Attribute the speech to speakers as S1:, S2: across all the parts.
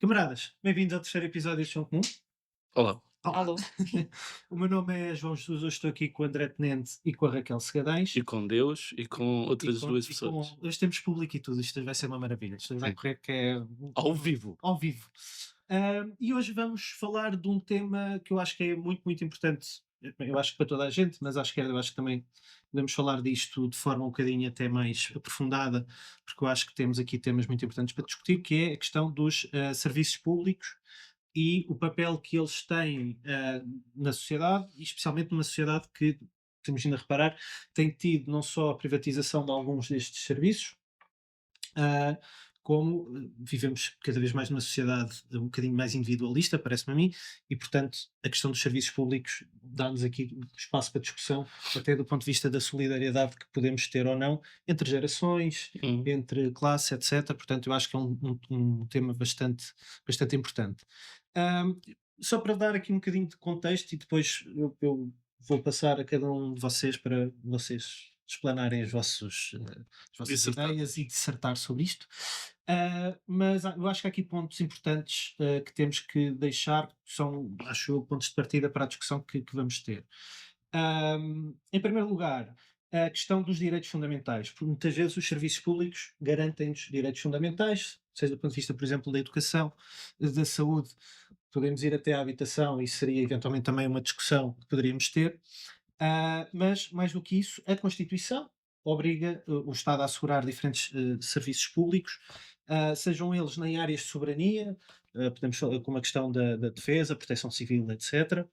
S1: Camaradas, bem-vindos ao terceiro episódio de Chão Comum.
S2: Olá.
S1: Olá.
S3: Alô?
S1: O meu nome é João Jesus, hoje estou aqui com o André Tenente e com a Raquel Segadães.
S2: E com Deus e com outras duas pessoas.
S1: Hoje temos público e tudo, isto vai ser uma maravilha. Isto vai
S2: Sim.
S1: correr que é
S2: Ao vivo.
S1: ao vivo. E hoje vamos falar de um tema que eu acho que é muito, muito importante. Eu acho que para toda a gente, mas eu acho que também podemos falar disto de forma um bocadinho até mais aprofundada, porque eu acho que temos aqui temas muito importantes para discutir, que é a questão dos serviços públicos e o papel que eles têm na sociedade, e especialmente numa sociedade que, temos vindo a reparar, tem tido não só a privatização de alguns destes serviços, ah, como vivemos cada vez mais numa sociedade um bocadinho mais individualista, parece-me a mim, e portanto a questão dos serviços públicos dá-nos aqui espaço para discussão, até do ponto de vista da solidariedade que podemos ter ou não entre gerações,
S2: Hum.
S1: entre classe, etc. Portanto, eu acho que é um tema bastante importante. Ahm, Só para dar aqui um bocadinho de contexto e depois eu vou passar a cada um de vocês para vocês explanarem as vossas
S2: Dissertar.
S1: ideias e dissertar sobre isto. Mas eu acho que há aqui pontos importantes que temos que deixar, que são, acho eu, pontos de partida para a discussão que vamos ter. Em primeiro lugar, a questão dos direitos fundamentais, porque muitas vezes os serviços públicos garantem-nos direitos fundamentais, seja do ponto de vista, por exemplo, da educação, da saúde, podemos ir até à habitação, e seria eventualmente também uma discussão que poderíamos ter. Mas, mais do que isso, a Constituição obriga o Estado a assegurar diferentes serviços públicos, sejam eles em áreas de soberania, podemos falar como a questão da defesa, proteção civil, etc.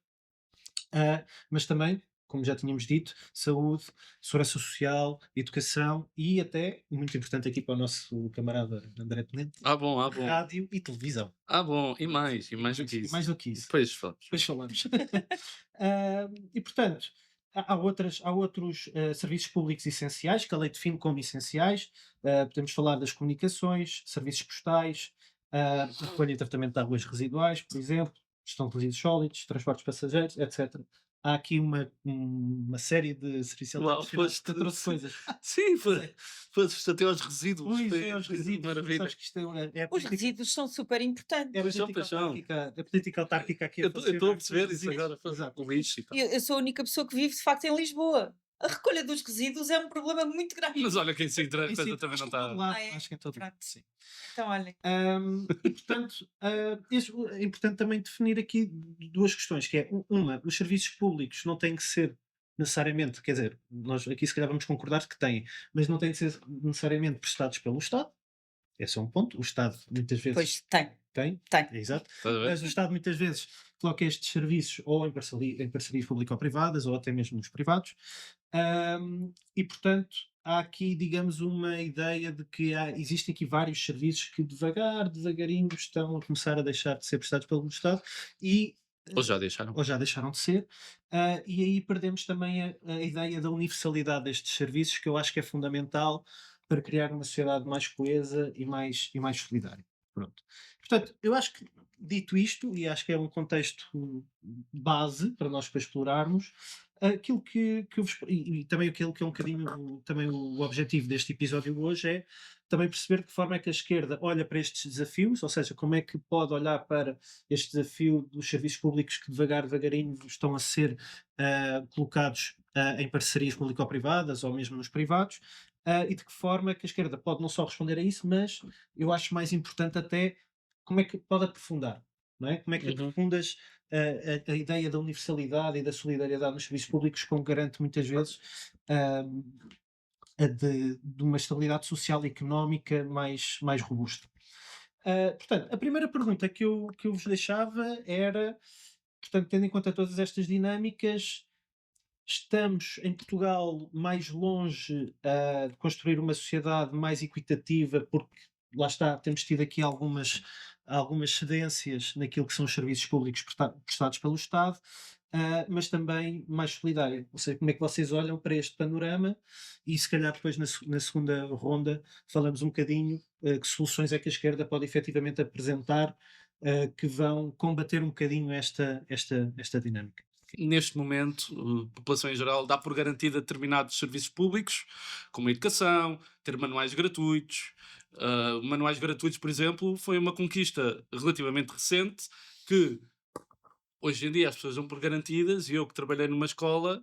S1: Mas também, como já tínhamos dito, saúde, segurança social, educação e até, muito importante aqui para o nosso camarada André Tenente,
S2: Bom.
S1: rádio e televisão.
S2: Bom. E mais do que
S1: E
S2: isso.
S1: mais do que isso.
S2: Depois falamos.
S1: Depois falamos. E portanto, há outros serviços públicos essenciais que a lei define como essenciais. Podemos falar das comunicações, serviços postais, recolha e tratamento de águas residuais, por exemplo, gestão de resíduos sólidos, transportes passageiros, etc. Há aqui uma série de serviços
S2: Uau,
S1: alternativos
S2: foste-
S1: que trouxe coisas.
S2: Sim, foste até aos resíduos.
S1: Ui,
S2: Foi
S1: aos resíduos.
S2: Maravilha.
S1: Sabes que isto é a
S3: Os
S1: política,
S3: resíduos são super importantes.
S1: é a
S2: Pois são,
S1: política
S2: pois são.
S1: autárquica, a política autárquica aqui a
S2: Eu estou a
S1: funcionar.
S2: perceber
S1: Os
S2: isso
S1: resíduos.
S2: agora.
S1: Exato.
S2: O lixo e tal.
S3: Eu sou a única pessoa que vive, de facto, em Lisboa. A recolha dos resíduos é um problema muito grave.
S2: Mas olha, quem se interessa
S1: Em si,
S2: também não
S1: acho que em todo
S2: está.
S1: lado,
S3: É?
S1: acho que em todo lado,
S3: Pronto.
S1: sim.
S3: Então, olhem.
S1: E portanto, é importante também definir aqui duas questões, que é uma, os serviços públicos não têm que ser necessariamente, quer dizer, nós aqui se calhar vamos concordar que têm, mas não têm que ser necessariamente prestados pelo Estado, esse é um ponto, o Estado muitas vezes
S3: Pois, tem.
S1: tem,
S3: Tem.
S1: exato,
S2: Estás a ver?
S1: mas o Estado muitas vezes coloca estes serviços ou em parcerias público-privadas ou até mesmo nos privados. E portanto há aqui, digamos, uma ideia de que existem aqui vários serviços que devagarinho estão a começar a deixar de ser prestados pelo Estado e
S2: Ou já deixaram.
S1: ou já deixaram de ser, e aí perdemos também a ideia da universalidade destes serviços, que eu acho que é fundamental para criar uma sociedade mais coesa e mais solidária. Pronto. Portanto, eu acho que, dito isto, e acho que é um contexto base para nós para explorarmos, aquilo que eu e também aquilo que é um bocadinho também o objetivo deste episódio hoje é também perceber de que forma é que a esquerda olha para estes desafios, ou seja, como é que pode olhar para este desafio dos serviços públicos que devagarinho estão a ser colocados em parcerias público-privadas ou mesmo nos privados, e de que forma é que a esquerda pode não só responder a isso, mas eu acho mais importante até como é que pode aprofundar, não é? Como é que
S2: Uhum.
S1: aprofundas a ideia da universalidade e da solidariedade nos serviços públicos, como garante muitas vezes ah, de uma estabilidade social e económica mais robusta. Portanto, a primeira pergunta que eu vos deixava era, portanto, tendo em conta todas estas dinâmicas, estamos em Portugal mais longe de construir uma sociedade mais equitativa, porque lá está, temos tido aqui algumas cedências naquilo que são os serviços públicos prestados pelo Estado, mas também mais solidária. Ou seja, como é que vocês olham para este panorama e se calhar depois na segunda ronda falamos um bocadinho que soluções é que a esquerda pode efetivamente apresentar que vão combater um bocadinho esta dinâmica.
S2: neste momento, a população em geral dá por garantida determinados serviços públicos, como a educação, ter manuais gratuitos. Manuais gratuitos, por exemplo, foi uma conquista relativamente recente que hoje em dia as pessoas dão por garantidas, e eu que trabalhei numa escola,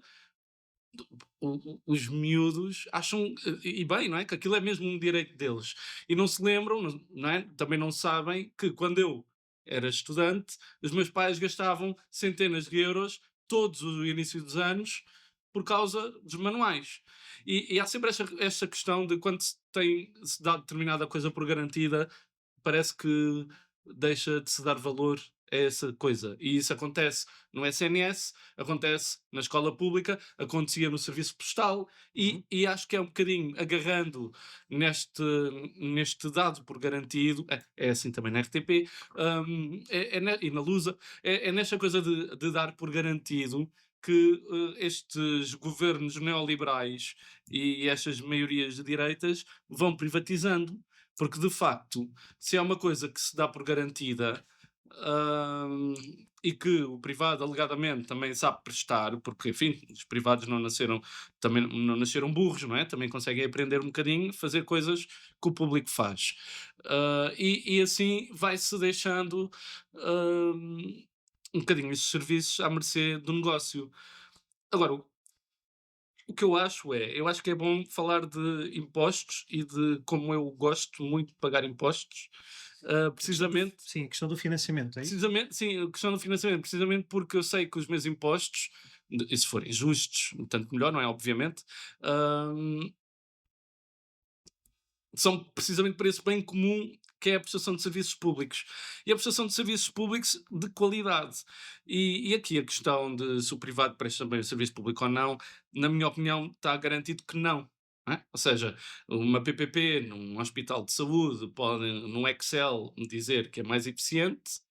S2: os miúdos acham, e bem, não é? Que aquilo é mesmo um direito deles. E não se lembram, não é? Também não sabem que quando eu era estudante, os meus pais gastavam centenas de euros todos o início dos anos por causa dos manuais. E há sempre esta questão de quando se dá determinada coisa por garantida, parece que deixa de se dar valor a essa coisa. E isso acontece no SNS, acontece na escola pública, acontecia no serviço postal,
S1: Uhum.
S2: e acho que é um bocadinho agarrando neste, neste dado por garantido, é assim também na RTP, e na Lusa, é nesta coisa de dar por garantido que estes governos neoliberais e estas maiorias de direitas vão privatizando, porque de facto, se é uma coisa que se dá por garantida, hum, e que o privado alegadamente também sabe prestar, porque enfim, os privados não nasceram, também não nasceram burros, não é? Também conseguem aprender um bocadinho, fazer coisas que o público faz. E assim vai-se deixando um bocadinho esses serviços à mercê do negócio. Agora, o que eu acho que é bom falar de impostos e de como eu gosto muito de pagar impostos, precisamente,
S1: Sim, a questão do financiamento, é isso?
S2: precisamente, sim, a questão do financiamento, precisamente porque eu sei que os meus impostos, e se forem justos, tanto melhor, não é? Obviamente, hum, são precisamente para esse bem comum que é a prestação de serviços públicos. E a prestação de serviços públicos de qualidade. E aqui a questão de se o privado presta bem o serviço público ou não, na minha opinião, está garantido que não. Não é? Ou seja, uma PPP num hospital de saúde pode, num Excel, dizer que é mais eficiente,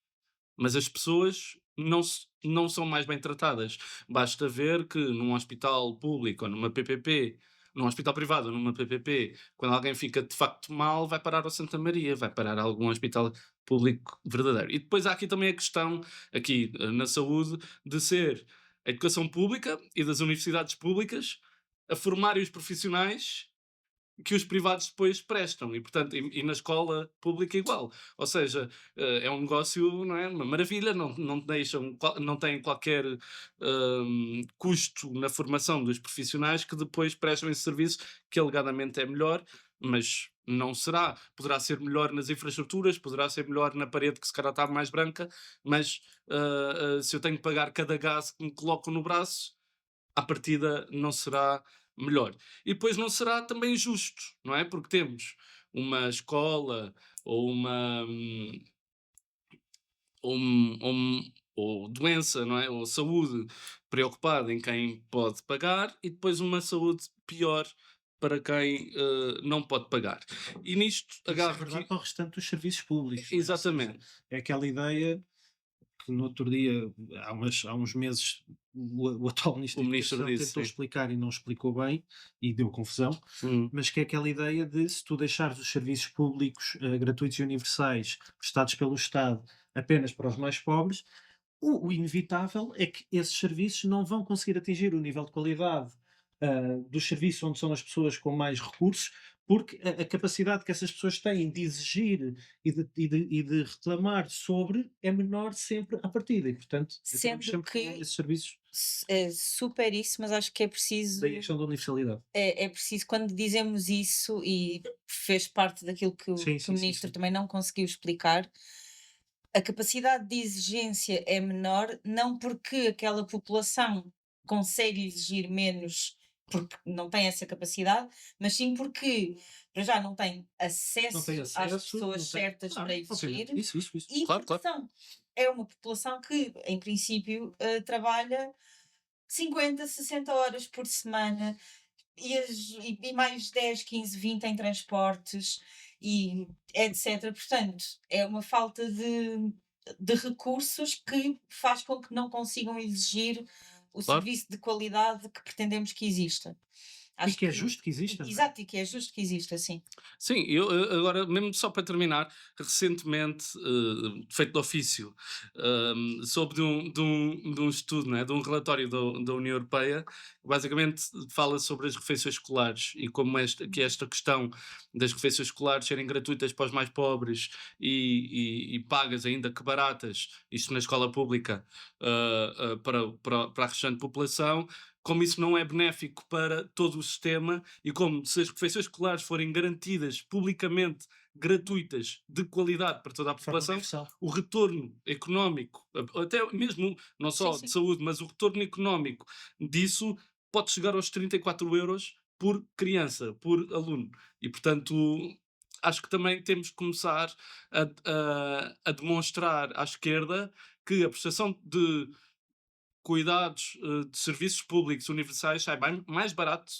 S2: mas as pessoas não são mais bem tratadas. Basta ver que num hospital público ou numa PPP, num hospital privado ou numa PPP, quando alguém fica de facto mal, vai parar ao Santa Maria, vai parar a algum hospital público verdadeiro. E depois há aqui também a questão, aqui na saúde, de ser a educação pública e das universidades públicas a formarem os profissionais que os privados depois prestam, e portanto, na escola pública igual. Ou seja, é um negócio, não é? Uma maravilha, não deixam, não têm qualquer custo na formação dos profissionais que depois prestam esse serviço, que alegadamente é melhor, mas não será. Poderá ser melhor nas infraestruturas, poderá ser melhor na parede que se calhar está mais branca, mas se eu tenho que pagar cada gás que me colocam no braço, à partida não será melhor. E depois não será também justo, não é? Porque temos uma escola ou uma ou doença, não é? Ou saúde preocupada em quem pode pagar, e depois uma saúde pior para quem não pode pagar. E nisto
S1: Isso é
S2: agarro
S1: verdade
S2: aqui.
S1: para o restante dos serviços públicos, não é? Ou seja,
S2: Exatamente.
S1: é aquela ideia que no outro dia, há uns meses, o atual Ministro
S2: O
S1: da
S2: ministro
S1: Educação
S2: disse,
S1: tentou
S2: sim.
S1: explicar e não explicou bem e deu confusão,
S2: Hum,
S1: mas que é aquela ideia de se tu deixares os serviços públicos gratuitos e universais prestados pelo Estado apenas para os mais pobres, o inevitável é que esses serviços não vão conseguir atingir o nível de qualidade dos serviços onde são as pessoas com mais recursos, porque a capacidade que essas pessoas têm de exigir e de reclamar sobre é menor sempre à partida, e portanto acabamos
S3: Sendo
S1: sempre com
S3: que
S1: esses serviços,
S3: é super isso, mas acho que é
S1: daí a
S3: preciso.
S1: questão da universalidade.
S3: É preciso, quando dizemos isso, e fez parte daquilo
S1: Sim,
S3: que o
S1: sim, sim,
S3: ministro
S1: sim.
S3: também não conseguiu explicar, a capacidade de exigência é menor, não porque aquela população consegue exigir menos porque não tem essa capacidade, mas sim porque para já não tem
S1: Não tem
S3: acesso às
S1: acesso,
S3: pessoas
S1: não tem.
S3: certas para
S1: Claro, obviamente.
S3: exigir,
S1: Isso.
S3: e
S2: claro,
S3: porque
S2: claro.
S3: é uma população que, em princípio, trabalha 50, 60 horas por semana, e mais 10, 15, 20 em transportes e etc. Portanto, é uma falta de recursos que faz com que não consigam exigir o
S2: Claro.
S3: serviço de qualidade que pretendemos que exista.
S1: E
S3: Acho
S1: que é
S3: que,
S1: justo que exista, não é?
S3: exato, e que é justo que exista assim.
S2: Sim, agora, mesmo só para terminar, recentemente, feito de ofício, soube de um estudo, né, de um relatório da União Europeia, que basicamente fala sobre as refeições escolares e como esta questão das refeições escolares serem gratuitas para os mais pobres e pagas ainda que baratas, isto na escola pública, para a restante população, como isso não é benéfico para todo o sistema e como se as refeições escolares forem garantidas publicamente, gratuitas, de qualidade para toda a
S1: De forma
S2: população,
S1: universal.
S2: o retorno económico, até mesmo não
S3: Sim,
S2: só de
S3: sim.
S2: saúde, mas o retorno económico disso pode chegar aos 34 € por criança, por aluno. E portanto, acho que também temos que começar a demonstrar à esquerda que a prestação de cuidados, de serviços públicos universais sai mais barato,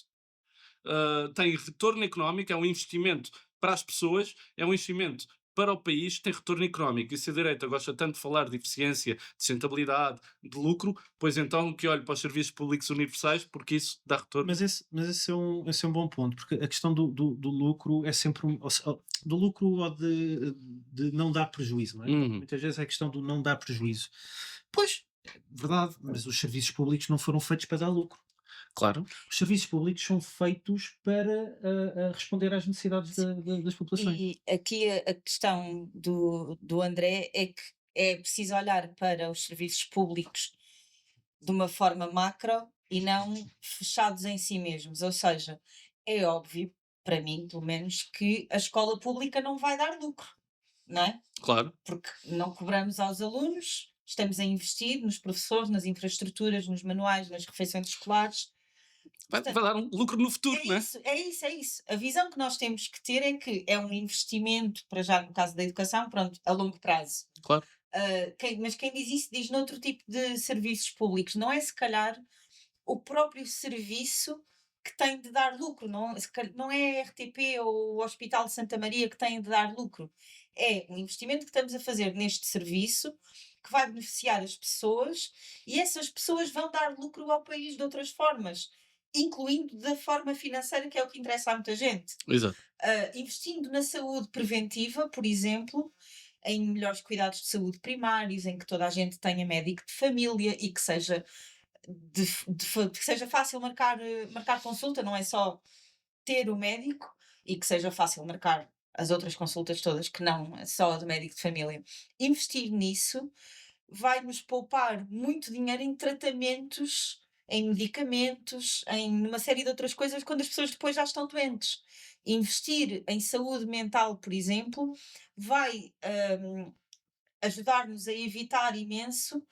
S2: tem retorno económico, é um investimento para as pessoas, é um investimento para o país, tem retorno económico. E se a direita gosta tanto de falar de eficiência, de sustentabilidade, de lucro, pois então que olhe para os serviços públicos universais, porque isso dá retorno.
S1: Esse é um bom ponto, porque a questão do lucro é sempre do lucro ou de não dar prejuízo, não é?
S2: Uhum,
S1: Muitas vezes é a questão do não dar prejuízo. Pois, é verdade, mas os serviços públicos não foram feitos para dar lucro.
S2: claro.
S1: Os serviços públicos são feitos para responder às necessidades das populações.
S3: E aqui a questão do André é que é preciso olhar para os serviços públicos de uma forma macro e não fechados em si mesmos. Ou seja, é óbvio, para mim, pelo menos, que a escola pública não vai dar lucro, não é?
S2: Claro.
S3: Porque não cobramos aos alunos, estamos a investir nos professores, nas infraestruturas, nos manuais, nas refeições escolares.
S2: Vai dar um lucro no futuro,
S3: É
S2: não é?
S3: isso, é isso, é isso. A visão que nós temos que ter é que é um investimento, para já no caso da educação, pronto, a longo prazo.
S2: Claro.
S3: Mas quem diz isso diz noutro tipo de serviços públicos. Não é se calhar o próprio serviço que tem de dar lucro, não, não é a RTP ou o Hospital de Santa Maria que tem de dar lucro. É um investimento que estamos a fazer neste serviço que vai beneficiar as pessoas e essas pessoas vão dar lucro ao país de outras formas, incluindo da forma financeira, que é o que interessa a muita gente.
S2: Exato.
S3: Investindo na saúde preventiva, por exemplo, em melhores cuidados de saúde primários, em que toda a gente tenha médico de família e que seja que seja fácil marcar consulta, não é só ter o médico, e que seja fácil marcar as outras consultas todas, que não é só a do médico de família. Investir nisso vai nos poupar muito dinheiro em tratamentos, em medicamentos, em uma série de outras coisas, quando as pessoas depois já estão doentes. Investir em saúde mental, por exemplo, vai ajudar-nos a evitar imenso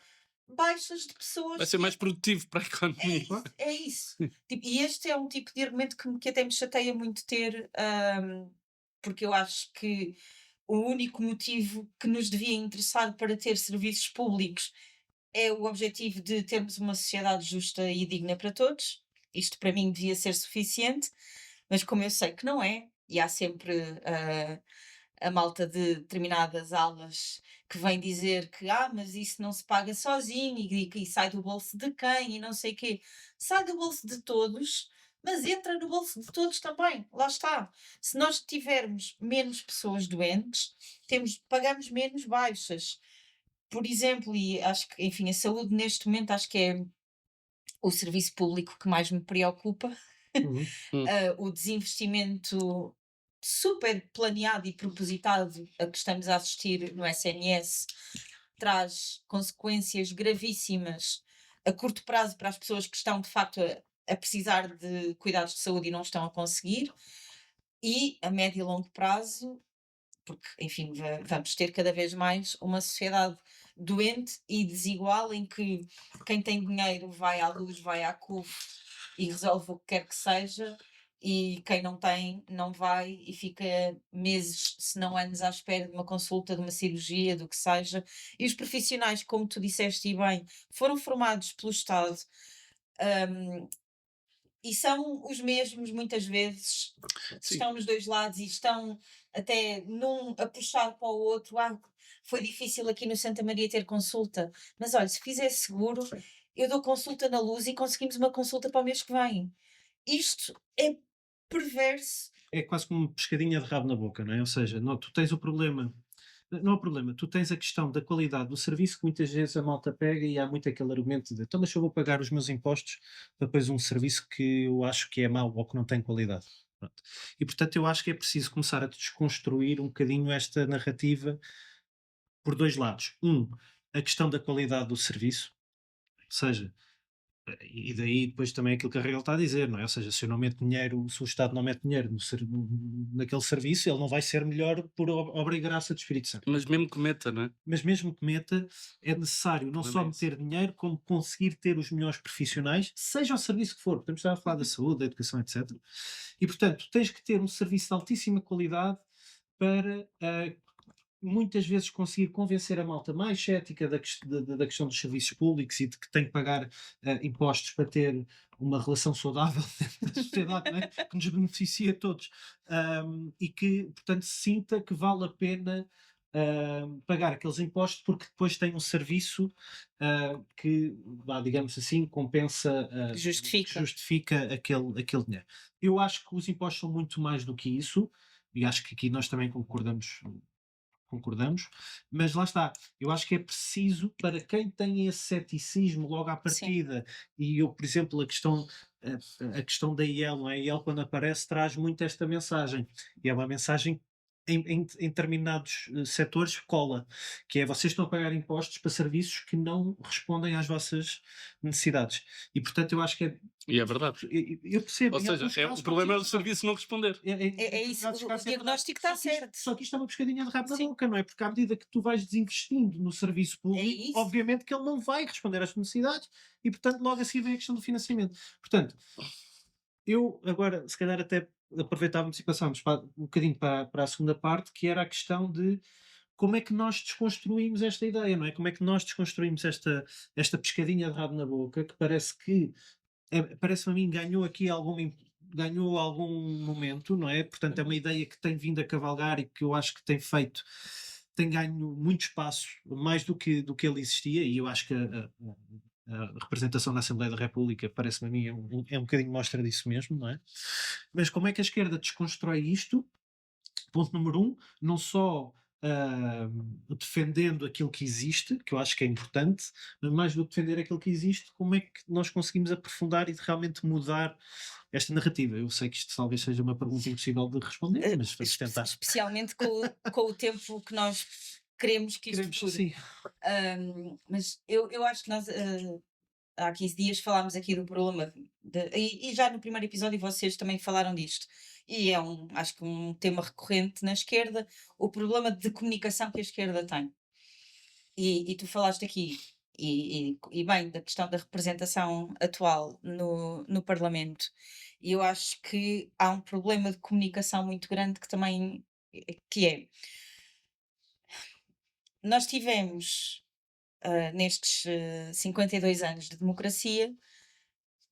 S3: baixas de
S2: Vai
S3: pessoas
S2: ser
S3: que
S2: mais produtivo para a
S3: é
S2: economia.
S3: isso, é isso. Tipo, e este é um tipo de argumento que até me chateia muito ter, porque eu acho que o único motivo que nos devia interessar para ter serviços públicos é o objetivo de termos uma sociedade justa e digna para todos. Isto para mim devia ser suficiente, mas como eu sei que não é, e há sempre a malta de determinadas aulas que vem dizer que mas isso não se paga sozinho e sai do bolso de quem e não sei quê. Sai do bolso de todos, mas entra no bolso de todos também. Lá está. Se nós tivermos menos pessoas doentes, pagamos menos baixas. Por exemplo, e acho que, enfim, a saúde neste momento acho que é o serviço público que mais me preocupa.
S1: Uhum.
S3: O desinvestimento super planeado e propositado a que estamos a assistir no SNS traz consequências gravíssimas a curto prazo para as pessoas que estão de facto a precisar de cuidados de saúde e não estão a conseguir, e a médio e longo prazo, porque, enfim, vamos ter cada vez mais uma sociedade doente e desigual em que quem tem dinheiro vai à luz, vai à CUF e resolve o que quer que seja, e quem não tem não vai e fica meses, se não anos, à espera de uma consulta, de uma cirurgia, do que seja. E os profissionais, como tu disseste e bem, foram formados pelo Estado, hum, e são os mesmos, muitas vezes, que
S2: Sim.
S3: estão nos dois lados e estão até num a puxar para o outro. Foi difícil aqui no Santa Maria ter consulta, mas olha, se fizer seguro, eu dou consulta na Luz e conseguimos uma consulta para o mês que vem. isto é perverso.
S1: É quase como uma pescadinha de rabo na boca, não é? Ou seja, não, tu tens o problema, não há problema, tu tens a questão da qualidade do serviço que muitas vezes a malta pega e há muito aquele argumento de então, mas eu vou pagar os meus impostos para depois um serviço que eu acho que é mau ou que não tem qualidade. Pronto. E portanto eu acho que é preciso começar a desconstruir um bocadinho esta narrativa por dois lados. A questão da qualidade do serviço, ou seja, e daí depois também aquilo que a Raquel está a dizer, não é? Ou seja, se eu não meto dinheiro, se o Estado não mete dinheiro naquele serviço, ele não vai ser melhor por obra e graça do Espírito Santo.
S2: Mas mesmo que meta, não é?
S1: Mas mesmo que meta, é necessário não só
S2: Problema é esse.
S1: meter dinheiro, como conseguir ter os melhores profissionais, seja o serviço que for. Podemos estar a falar da saúde, da educação, etc. E, portanto, tens que ter um serviço de altíssima qualidade para muitas vezes conseguir convencer a malta mais cética da questão dos serviços públicos e de que tem que pagar impostos para ter uma relação saudável dentro da sociedade, não é? Que nos beneficia a todos. E que, portanto, sinta que vale a pena pagar aqueles impostos porque depois tem um serviço que, digamos assim, compensa,
S3: Justifica.
S1: justifica aquele dinheiro. Eu acho que os impostos são muito mais do que isso, e acho que aqui nós também concordamos, mas lá está, eu acho que é preciso para quem tem esse ceticismo logo à
S3: Sim.
S1: partida, e eu, por exemplo, a questão da IEL, não é? A IEL quando aparece traz muito esta mensagem, e é uma mensagem em determinados setores cola, que é vocês estão a pagar impostos para serviços que não respondem às vossas necessidades. E portanto eu acho que
S2: E é verdade.
S1: eu percebo,
S2: Ou
S1: em
S2: seja,
S1: alguns
S2: o
S1: casos
S2: problema é o
S1: pode ser
S2: serviço não responder.
S3: É
S1: em
S3: isso,
S1: determinados
S3: o
S1: casos é verdade.
S3: diagnóstico está
S1: Só que isto-
S3: certo.
S1: Só que isto é uma pescadinha de rabo na
S3: Sim.
S1: boca, não é? Porque à medida que tu vais desinvestindo no serviço
S3: É
S1: público,
S3: isso.
S1: obviamente que ele não vai responder às necessidades e, portanto, logo a seguir vem a questão do financiamento. Portanto, eu agora, se calhar, até aproveitávamos e passávamos um bocadinho para a segunda parte, que era a questão de como é que nós desconstruímos esta ideia, não é? Como é que nós desconstruímos esta pescadinha de rabo na boca que parece que parece-me a mim ganhou algum momento, não é? Portanto, é uma ideia que tem vindo a cavalgar e que eu acho que tem ganho muito espaço, mais do que ele existia, e eu acho que a representação na Assembleia da República parece-me a mim é um bocadinho mostra disso mesmo, não é? Mas como é que a esquerda desconstrói isto? Ponto número não só defendendo aquilo que existe, que eu acho que é importante, mas mais do que defender aquilo que existe, como é que nós conseguimos aprofundar e de realmente mudar esta narrativa? Eu sei que isto talvez seja uma pergunta impossível de responder, mas vamos tentar.
S3: Especialmente com o tempo que nós queremos que isto
S1: Queremos,
S3: dure.
S1: sim.
S3: Mas eu acho que nós há 15 dias falámos aqui do problema e já no primeiro episódio vocês também falaram disto. E é acho que um tema recorrente na esquerda, o problema de comunicação que a esquerda tem. E tu falaste aqui, e bem, da questão da representação atual no Parlamento. E eu acho que há um problema de comunicação muito grande que também que é, nós tivemos nestes 52 anos de democracia,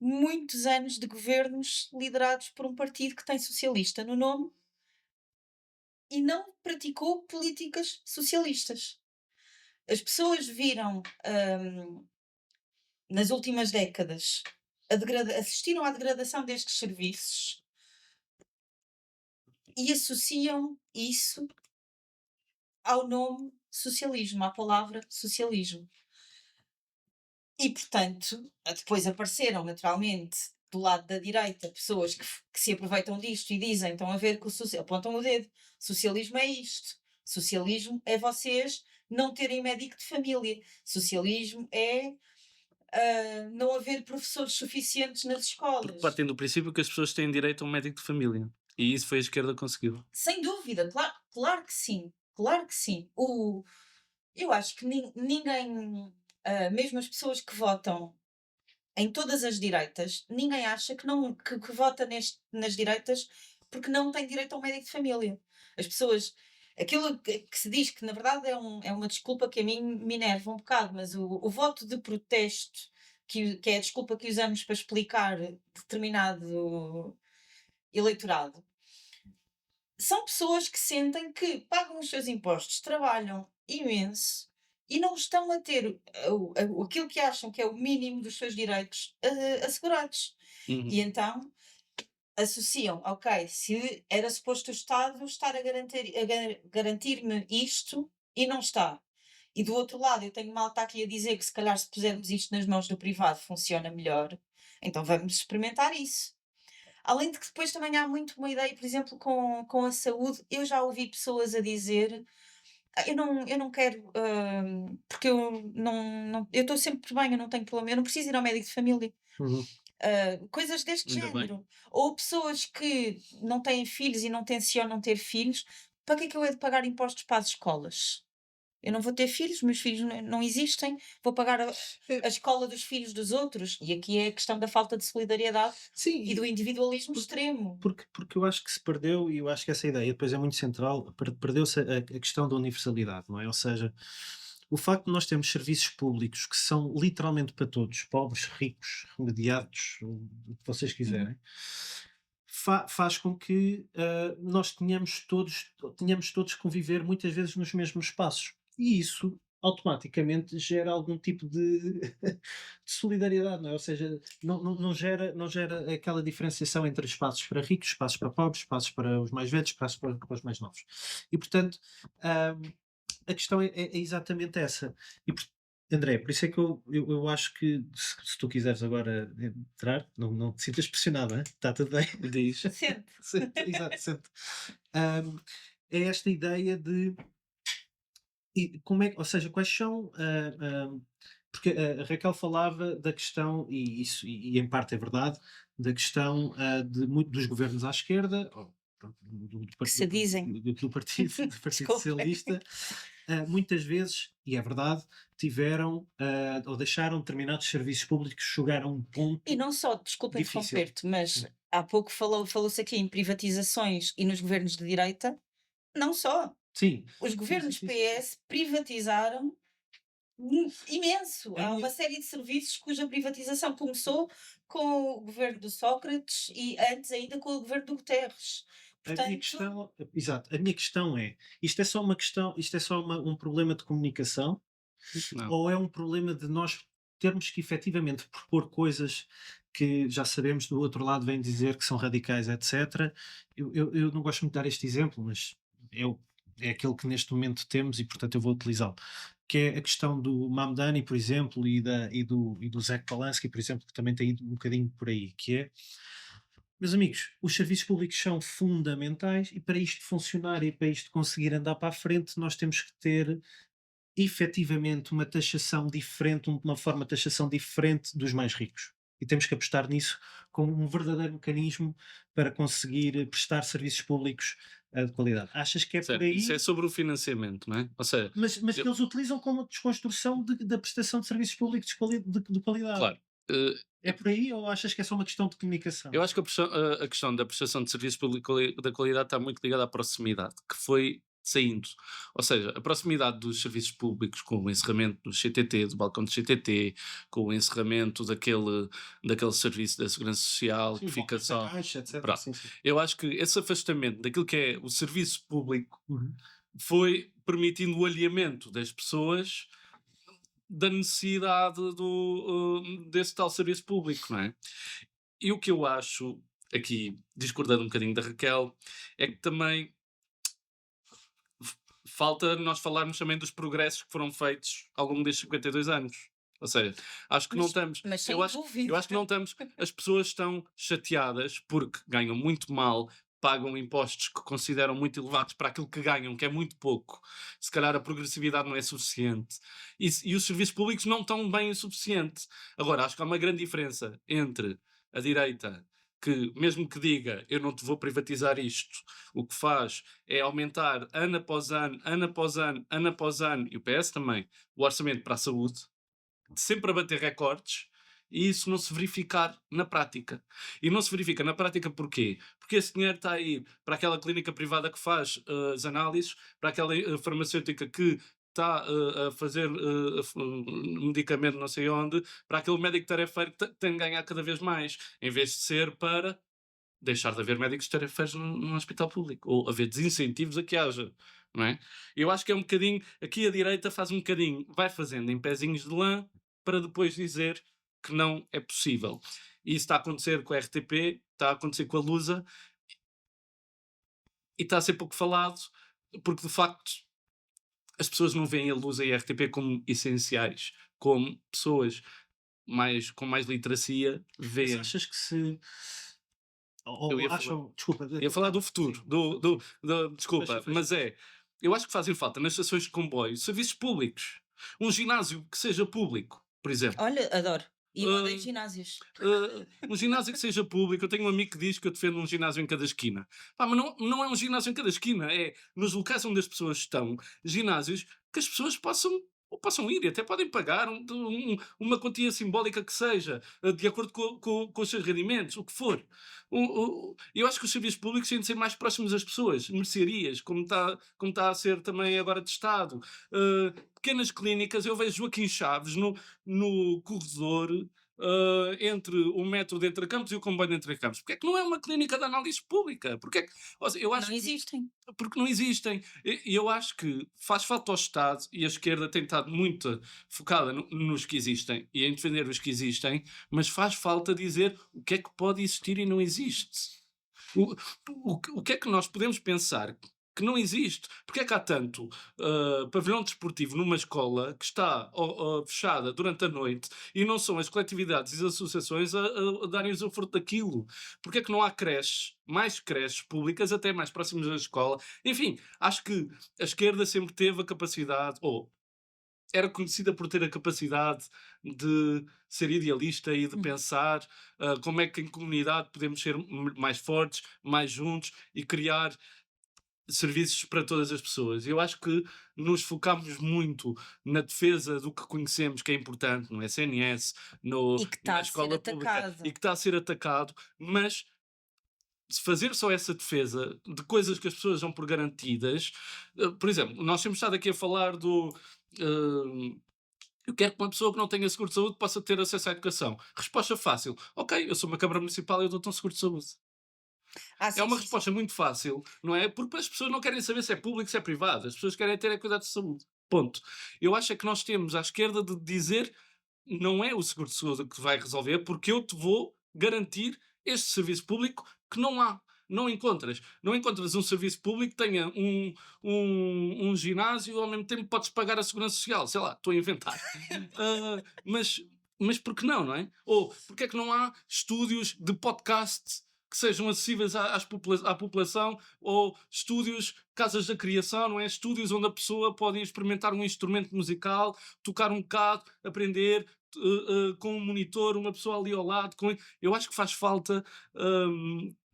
S3: muitos anos de governos liderados por um partido que tem socialista no nome e não praticou políticas socialistas. As pessoas viram nas últimas décadas assistiram à degradação destes serviços e associam isso ao nome socialismo, à palavra socialismo. E, portanto, depois apareceram naturalmente do lado da direita pessoas que se aproveitam disto e dizem, estão a ver que apontam o dedo, socialismo é isto, socialismo é vocês não terem médico de família, socialismo é não haver professores suficientes nas
S2: Porque
S3: escolas.
S2: partem do princípio que as pessoas têm direito a um médico de família. E isso foi a esquerda que conseguiu.
S3: Sem dúvida, claro que sim, claro que sim. Eu acho que ninguém, mesmo as pessoas que votam em todas as direitas, ninguém acha que vota nas direitas porque não tem direito a um médico de família. As pessoas, aquilo que se diz que na verdade é uma desculpa que a mim me enerva um bocado, mas o voto de protesto, que é a desculpa que usamos para explicar determinado eleitorado, são pessoas que sentem que pagam os seus impostos, trabalham imenso e não estão a ter aquilo que acham que é o mínimo dos seus direitos assegurados.
S2: Uhum.
S3: E então associam, ok, se era suposto o Estado estar a garantir-me isto e não está. E do outro lado, eu tenho malta aqui a dizer que se calhar se pusermos isto nas mãos do privado funciona melhor, então vamos experimentar isso. Além de que depois também há muito uma ideia, por exemplo, com a saúde, eu já ouvi pessoas a dizer: eu não quero, porque eu estou sempre bem, eu não tenho problema, eu não preciso ir ao médico de família.
S1: Uhum.
S3: Coisas deste
S2: Ainda bem.
S3: género. Ou pessoas que não têm filhos e não tencionam ter filhos, para que é que eu hei de pagar impostos para as escolas? Eu não vou ter filhos, meus filhos não existem, vou pagar
S1: É,
S3: a escola dos filhos dos outros. E aqui é a questão da falta de solidariedade
S1: sim,
S3: e do individualismo
S1: porque,
S3: extremo.
S1: porque eu acho que se perdeu, e eu acho que essa ideia depois é muito central, perdeu-se a questão da universalidade, não é? Ou seja, o facto de nós termos serviços públicos que são literalmente para todos, pobres, ricos, remediados, o que vocês
S3: Uhum.
S1: quiserem, faz com que nós tenhamos todos que conviver muitas vezes nos mesmos espaços. E isso automaticamente gera algum tipo de, de solidariedade, não é? Ou seja, não gera aquela diferenciação entre espaços para ricos, espaços para pobres, espaços para os mais velhos, espaços para os mais novos. E portanto, ah, a questão é exatamente essa. E, André, por isso é que eu acho que se tu quiseres agora entrar, não te sintas pressionado, hein? Está tudo bem.
S2: Diz.
S3: Sente.
S1: Exato, sente. Ahm, é esta ideia de como é, ou seja, quais são porque a Raquel falava da questão, e isso e em parte é verdade, da questão dos governos à esquerda, ou pronto,
S3: Que se dizem.
S1: do partido, do Partido
S3: Desculpem.
S1: Socialista, muitas vezes, e é verdade, tiveram ou deixaram determinados serviços públicos chegar a um
S3: E
S1: ponto
S3: não só, desculpa
S1: difícil.
S3: interromper-te, mas
S1: Sim.
S3: há pouco falou-se aqui em privatizações e nos governos de direita, não só.
S1: Sim,
S3: Os
S1: sim, sim,
S3: governos
S1: sim, sim, sim.
S3: PS privatizaram imenso.
S1: A
S3: Há uma
S1: minha,
S3: série de serviços cuja privatização começou com o governo do Sócrates e antes ainda com o governo do Guterres.
S1: A minha
S3: Portanto,
S1: questão, exato, a minha questão é, isto é só um problema de comunicação,
S2: Não.
S1: ou é um problema de nós termos que efetivamente propor coisas que já sabemos do outro lado vêm dizer que são radicais, etc. Eu não gosto muito de dar este exemplo, mas é aquele que neste momento temos e portanto eu vou utilizá-lo. Que é a questão do Mamdani, por exemplo, e do Zach Polanski, por exemplo, que também tem ido um bocadinho por aí, que é, meus amigos, os serviços públicos são fundamentais e para isto funcionar e para isto conseguir andar para a frente, nós temos que ter efetivamente uma taxação diferente, uma forma de taxação diferente dos mais ricos. E temos que apostar nisso como um verdadeiro mecanismo para conseguir prestar serviços públicos de qualidade. Achas que é por
S2: Certo, isso é
S1: aí?
S2: sobre o financiamento, não é? Ou seja,
S1: Mas que
S2: eu
S1: eles utilizam como desconstrução da prestação de serviços públicos de qualidade.
S2: claro, eh,
S1: É por aí ou achas que é só uma questão de comunicação?
S2: eu acho que a questão da prestação de serviços da qualidade está muito ligada à proximidade, que foi saindo. Ou seja, a proximidade dos serviços públicos com o encerramento do CTT, do balcão do CTT, com o encerramento daquele serviço da Segurança Social
S1: Sim,
S2: que fica
S1: balcões da
S2: só.
S1: Caixa, etc.
S2: Pronto.
S1: Sim, sim.
S2: Eu acho que esse afastamento daquilo que é o serviço público
S1: Uhum.
S2: foi permitindo o alinhamento das pessoas da necessidade desse tal serviço público, não é? E o que eu acho, aqui discordando um bocadinho da Raquel, é que também falta nós falarmos também dos progressos que foram feitos ao longo destes 52 anos. Ou seja, acho que não
S3: mas,
S2: estamos.
S3: mas sem
S2: Eu
S3: dúvida.
S2: acho que não estamos. As pessoas estão chateadas porque ganham muito mal, pagam impostos que consideram muito elevados para aquilo que ganham, que é muito pouco. Se calhar a progressividade não é suficiente. E os serviços públicos não estão bem o suficiente. Agora, acho que há uma grande diferença entre a direita, que mesmo que diga eu não te vou privatizar isto, o que faz é aumentar ano após ano, ano após ano, ano após ano, e o PS também, o orçamento para a saúde, sempre a bater recordes, e isso não se verificar na prática. E não se verifica na prática porquê? Porque esse dinheiro está aí para aquela clínica privada que faz as análises, para aquela farmacêutica que está a fazer medicamento não sei onde, para aquele médico tarefeiro que tem que ganhar cada vez mais, em vez de ser para deixar de haver médicos tarefeiros num hospital público, ou haver desincentivos a que haja, não é? Eu acho que é um bocadinho, aqui a direita faz um bocadinho, vai fazendo em pezinhos de lã, para depois dizer que não é possível. E isso está a acontecer com a RTP, está a acontecer com a Lusa, e está a ser pouco falado, porque de facto as pessoas não veem a Lusa e a RTP como essenciais, como pessoas com mais literacia
S1: Mas
S2: veem.
S1: achas que se.
S2: Eu
S1: Ou
S2: ia falar,
S1: acham. Desculpa.
S2: ia falar do
S1: Sim,
S2: futuro,
S1: fecha,
S2: desculpa,
S1: fecha,
S2: mas
S1: fecha.
S2: eu acho que fazem falta nas estações de comboio serviços públicos. Um ginásio que seja público, por exemplo.
S3: Olha, adoro. E eu odeio
S2: Uh,
S3: ginásios.
S2: um ginásio que seja público. Eu tenho um amigo que diz que eu defendo um ginásio em cada esquina. Pá, mas não é um ginásio em cada esquina, é nos locais onde as pessoas estão, ginásios que as pessoas possam ir e até podem pagar uma quantia simbólica que seja, de acordo com os seus rendimentos, o que for. Eu acho que os serviços públicos têm de ser mais próximos das pessoas, mercearias, como está a ser também agora de Estado. Pequenas clínicas, eu vejo Joaquim Chaves no corredor, entre o metro de Entre-Campos e o comboio de Entre-Campos. Porque é que não é uma clínica de análise pública? Porque é que, ou seja, eu
S3: Não
S2: acho que
S3: existem.
S2: porque não existem. E eu acho que faz falta ao Estado, e a esquerda tem estado muito focada nos que existem e em defender os que existem, mas faz falta dizer o que é que pode existir e não existe. O, o que é que nós podemos pensar que não existe? Porque é que há tanto pavilhão desportivo numa escola que está fechada durante a noite e não são as coletividades e as associações a darem usufruto daquilo? Porque é que não há creches, mais creches públicas, até mais próximas da escola? Enfim, acho que a esquerda sempre teve a capacidade, ou era conhecida por ter a capacidade de ser idealista e de
S3: Hum.
S2: pensar como é que em comunidade podemos ser mais fortes, mais juntos e criar serviços para todas as pessoas. Eu acho que nos focamos muito na defesa do que conhecemos que é importante, no SNS,
S3: E que está
S2: na
S3: a ser
S2: escola pública, e
S3: atacado.
S2: que está a ser atacado, mas se fazer só essa defesa de coisas que as pessoas dão por garantidas, por exemplo, nós temos estado aqui a falar eh, eu quero que uma pessoa que não tenha seguro de saúde possa ter acesso à educação. Resposta fácil. Ok, eu sou uma Câmara Municipal e eu dou-te um seguro de saúde.
S3: Ah,
S2: É
S3: sim,
S2: uma
S3: sim, sim.
S2: resposta muito fácil, não é? Porque as pessoas não querem saber se é público, se é privado. As pessoas querem ter é cuidado de saúde. Ponto. Eu acho é que nós temos à esquerda de dizer não é o seguro de saúde que vai resolver, porque eu te vou garantir este serviço público que não há. Não encontras. Não encontras um serviço público que tenha um ginásio, ao mesmo tempo podes pagar a segurança social. Sei lá, estou a inventar. Mas por que não, não é? Ou porque é que não há estúdios de podcast que sejam acessíveis à população, ou estúdios, casas da criação, não é? Estúdios onde a pessoa pode ir experimentar um instrumento musical, tocar um bocado, aprender, com um monitor, uma pessoa ali ao lado. Eu acho que faz falta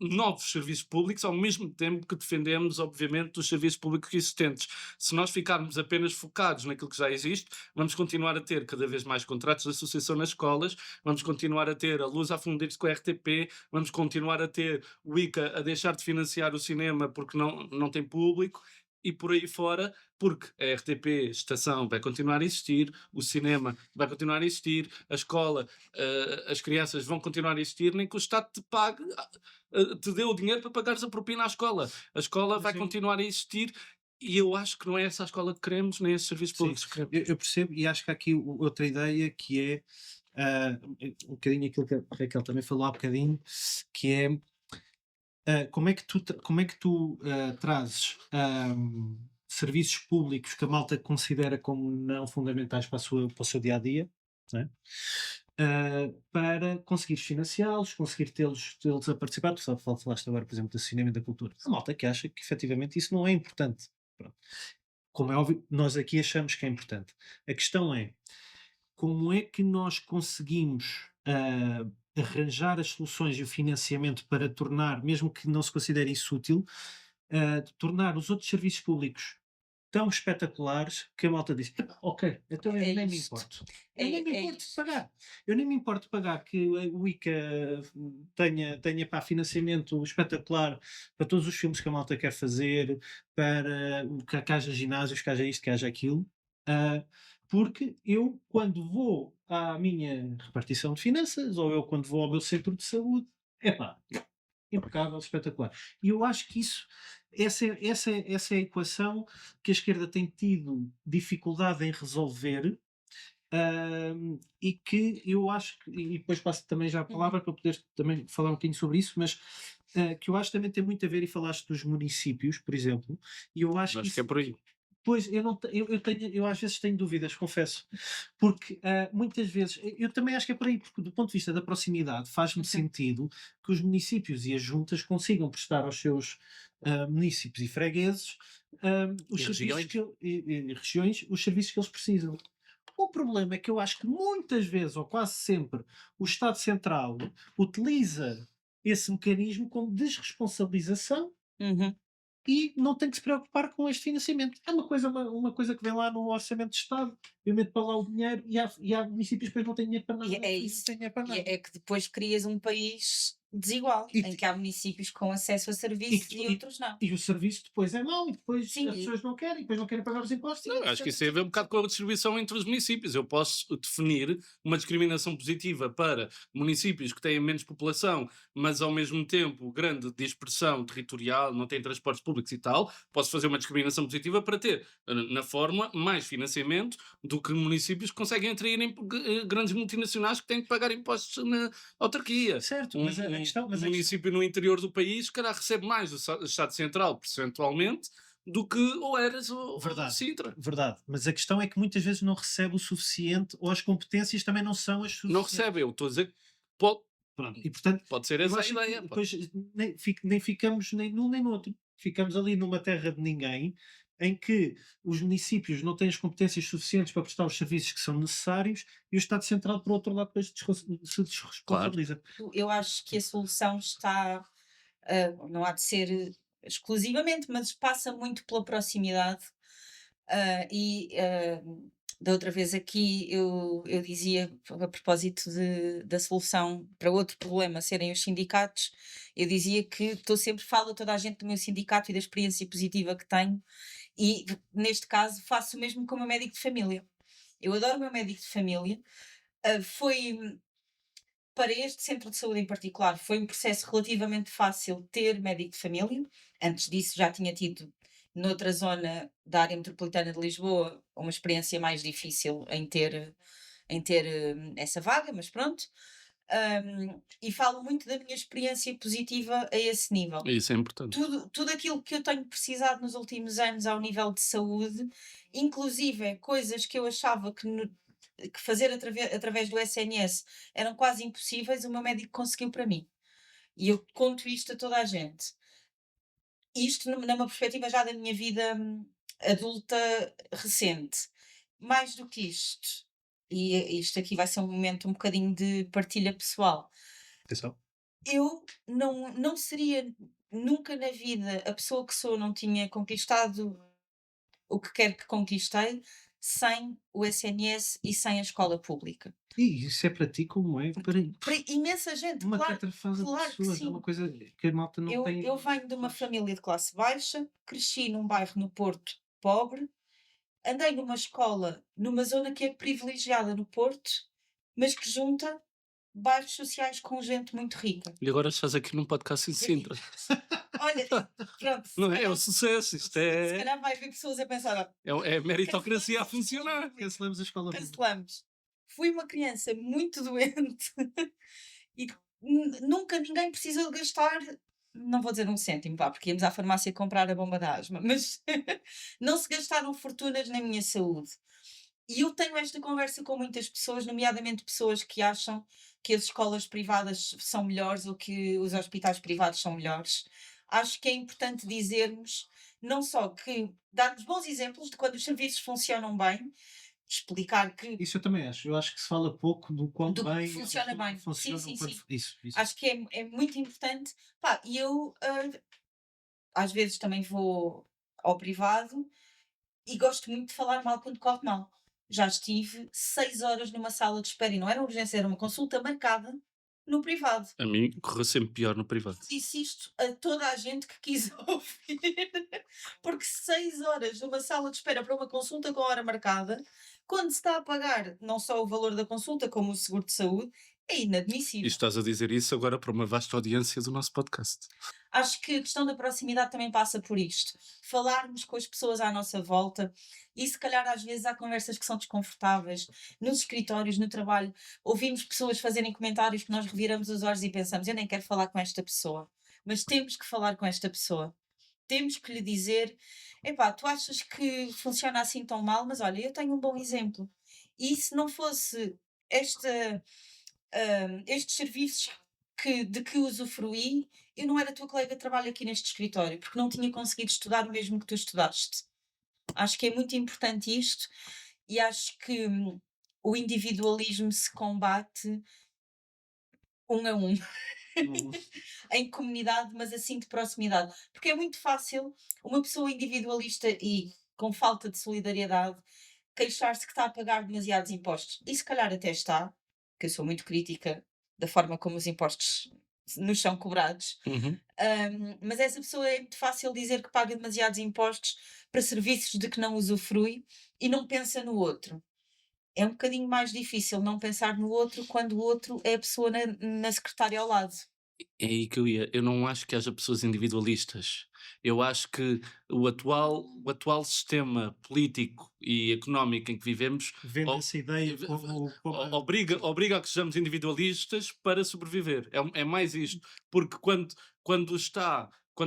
S2: novos serviços públicos, ao mesmo tempo que defendemos, obviamente, os serviços públicos existentes. Se nós ficarmos apenas focados naquilo que já existe, vamos continuar a ter cada vez mais contratos de associação nas escolas, vamos continuar a ter a Luz a fundir-se com a RTP, vamos continuar a ter o ICA a deixar de financiar o cinema porque não tem público, e por aí fora, porque a RTP Estação vai continuar a existir, o cinema vai continuar a existir, a escola, as crianças vão continuar a existir, nem que o Estado te pague, te dê o dinheiro para pagares a propina à escola. A escola vai
S1: Sim,
S2: continuar a existir, e eu acho que não é essa a escola que queremos, nem esses serviços
S1: sim.
S2: públicos que queremos.
S1: Eu percebo e acho que há aqui outra ideia que é um bocadinho aquilo que a Raquel também falou há bocadinho, que é como é que tu trazes serviços públicos que a malta considera como não fundamentais para o seu dia a dia, não é? Para conseguires financiá-los, conseguir tê-los a participar. Tu falaste agora, por exemplo, do cinema e da cultura. A malta que acha que efetivamente isso não é importante. Pronto. Como é óbvio, nós aqui achamos que é importante. A questão é como é que nós conseguimos arranjar as soluções e o financiamento para tornar, mesmo que não se considere isso útil, de tornar os outros serviços públicos tão espetaculares que a malta diz: "Epá, ok, então eu
S3: É
S1: nem me
S3: isto.
S1: importo. Eu nem me
S3: É
S1: importo de
S3: isto.
S1: pagar. Eu nem me importo de pagar que o ICA tenha pá, financiamento espetacular para todos os filmes que a malta quer fazer, para que haja ginásios, que haja isto, que haja aquilo. ah, Porque eu, quando vou à minha repartição de finanças, ou eu quando vou ao meu centro de saúde, epá, impecável, espetacular. E eu acho que essa é a equação que a esquerda tem tido dificuldade em resolver, E que eu acho que, e depois passo também já a
S3: Uhum.
S1: palavra para poder também falar um bocadinho sobre isso, mas que eu acho que também tem muito a ver, e falaste dos municípios, por exemplo, e eu acho que
S2: Acho que é
S1: isso,
S2: por aí.
S1: pois eu não, eu às vezes tenho dúvidas, confesso, porque muitas vezes, eu também acho que é por aí, porque do ponto de vista da proximidade faz-me
S3: Uhum.
S1: sentido que os municípios e as juntas consigam prestar aos seus municípios e fregueses os
S2: E
S1: serviços
S2: regiões?
S1: que, e regiões, os serviços que eles precisam. O problema é que eu acho que muitas vezes, ou quase sempre, o Estado Central utiliza esse mecanismo como desresponsabilização
S3: Uhum.
S1: e não tem que se preocupar com este financiamento. É uma coisa que vem lá no Orçamento de Estado, eu meto para lá o dinheiro e há municípios que depois não têm dinheiro para
S3: E
S1: nada,
S3: é
S1: fregueses não
S3: isso.
S1: têm dinheiro para
S3: E
S1: nada.
S3: é que depois crias um país desigual,
S1: E,
S3: em
S1: ti-
S3: que há municípios com acesso a
S1: e,
S3: serviços
S1: que-
S3: e
S1: e-
S3: outros não.
S1: e o serviço depois é mau, e depois
S3: Sim,
S1: as pessoas não querem, e depois não querem pagar os impostos,
S2: Não, acho que isso tem a ver um bocado com a distribuição entre os municípios. Eu posso definir uma discriminação positiva para municípios que têm menos população, mas ao mesmo tempo grande dispersão territorial, não têm transportes públicos e tal. Posso fazer uma discriminação positiva para ter, na forma, mais financiamento do que municípios que conseguem atrair grandes multinacionais que têm que pagar impostos na autarquia.
S1: certo,
S2: Um,
S1: mas a
S2: um-
S1: questão,
S2: um município no interior do país, se calhar, recebe mais do Estado Central, percentualmente, do que Oeiras ou
S1: verdade,
S2: Sintra.
S1: verdade. Mas a questão é que muitas vezes não recebe o suficiente, ou as competências também não são as
S2: Não recebe,
S1: suficientes.
S2: eu estou a dizer que pode,
S1: Pronto. E portanto,
S2: pode ser
S1: eu
S2: essa a
S1: acho que
S2: ideia. Pode.
S1: depois nem ficamos nem num nem no outro. Ficamos ali numa terra de ninguém, em que os municípios não têm as competências suficientes para prestar os serviços que são necessários e o Estado Central, por outro lado, depois se
S2: Claro.
S1: desresponsabiliza.
S3: Eu acho que a solução está, não há de ser exclusivamente, mas passa muito pela proximidade. Da outra vez aqui eu dizia, a propósito da solução para outro problema serem os sindicatos, eu dizia que estou sempre, falo a toda a gente do meu sindicato e da experiência positiva que tenho, e neste caso faço o mesmo com o meu médico de família. Eu adoro o meu médico de família. Foi para este centro de saúde em particular, foi um processo relativamente fácil ter médico de família. Antes disso já tinha tido noutra zona da área metropolitana de Lisboa uma experiência mais difícil em ter essa vaga, mas pronto. E falo muito da minha experiência positiva a esse nível.
S2: Isso é importante.
S3: Tudo aquilo que eu tenho precisado nos últimos anos ao nível de saúde, inclusive coisas que eu achava que fazer através do SNS eram quase impossíveis, o meu médico conseguiu para mim. E eu conto isto a toda a gente. Isto numa perspectiva já da minha vida adulta recente. Mais do que isto, e isto aqui vai ser um momento um bocadinho de partilha pessoal.
S1: Atenção.
S3: Eu não seria nunca na vida a pessoa que sou, não tinha conquistado o que quero que conquistei sem o SNS e sem a escola pública.
S1: E isso é para ti como é
S3: Para imensa gente,
S1: uma
S3: claro,
S1: catrafada de
S3: claro que
S1: pessoas. É uma
S3: sim.
S1: coisa que a malta não
S3: Eu,
S1: tem.
S3: eu venho de uma família de classe baixa, cresci num bairro no Porto pobre, andei numa escola numa zona que é privilegiada no Porto, mas que junta bairros sociais com gente muito rica.
S2: E agora estás aqui num podcast em Sintra.
S3: Olha, pronto, se
S2: Não é? É
S3: calhar,
S2: um sucesso. Isto
S3: se calhar vai haver pessoas a pensar: "Ah,
S2: é meritocracia a
S3: cancelamos a escola
S2: funcionar.
S3: pública,
S1: Cancelamos a escola pública.
S3: cancelamos." Fui uma criança muito doente e nunca ninguém precisou de gastar, não vou dizer um cêntimo, vá, porque íamos à farmácia comprar a bomba da asma, mas não se gastaram fortunas na minha saúde. E eu tenho esta conversa com muitas pessoas, nomeadamente pessoas que acham que as escolas privadas são melhores ou que os hospitais privados são melhores. Acho que é importante dizermos não só que darmos bons exemplos de quando os serviços funcionam bem, explicar que
S1: Isso eu também acho. Eu acho que se fala pouco do quão
S3: do que
S1: bem
S3: funciona bem. Sim,
S1: funcionam
S3: sim,
S1: quando.
S3: sim.
S1: Isso.
S3: Acho que é muito importante. Pá, e eu às vezes também vou ao privado e gosto muito de falar mal quando corre mal. Já estive 6 horas numa sala de espera e não era urgência, era uma consulta marcada no privado.
S2: A mim correu sempre pior no privado.
S3: Disse isto a toda a gente que quis ouvir, porque 6 horas numa sala de espera para uma consulta com hora marcada, quando se está a pagar não só o valor da consulta, como o seguro de saúde, é
S2: E
S3: inadmissível.
S2: estás a dizer isso agora para uma vasta audiência do nosso podcast.
S3: Acho que a questão da proximidade também passa por isto. Falarmos com as pessoas à nossa volta e se calhar às vezes há conversas que são desconfortáveis. Nos escritórios, no trabalho, ouvimos pessoas fazerem comentários que nós reviramos os olhos e pensamos, eu nem quero falar com esta pessoa. Mas temos que falar com esta pessoa. Temos que lhe dizer, epá, tu achas que funciona assim tão mal, mas olha, eu tenho um bom exemplo. E se não fosse esta, estes serviços de que usufruí, eu não era tua colega de trabalho aqui neste escritório, porque não tinha conseguido estudar o mesmo que tu estudaste. Acho que é muito importante isto e acho que o individualismo se combate um a um,
S1: Uhum.
S3: em comunidade, mas assim de proximidade. Porque é muito fácil uma pessoa individualista e com falta de solidariedade queixar-se que está a pagar demasiados impostos. E se calhar até está, que eu sou muito crítica da forma como os impostos nos são cobrados.
S2: Uhum.
S3: Mas essa pessoa é muito fácil dizer que paga demasiados impostos para serviços de que não usufrui e não pensa no outro. É um bocadinho mais difícil não pensar no outro quando o outro é a pessoa na secretária ao lado.
S2: É aí que eu ia. Eu não acho que haja pessoas individualistas. Eu acho que o atual sistema político e económico em que vivemos
S1: Vende
S2: o-
S1: essa ideia
S2: obriga a que sejamos individualistas para sobreviver. É mais isto. Porque quando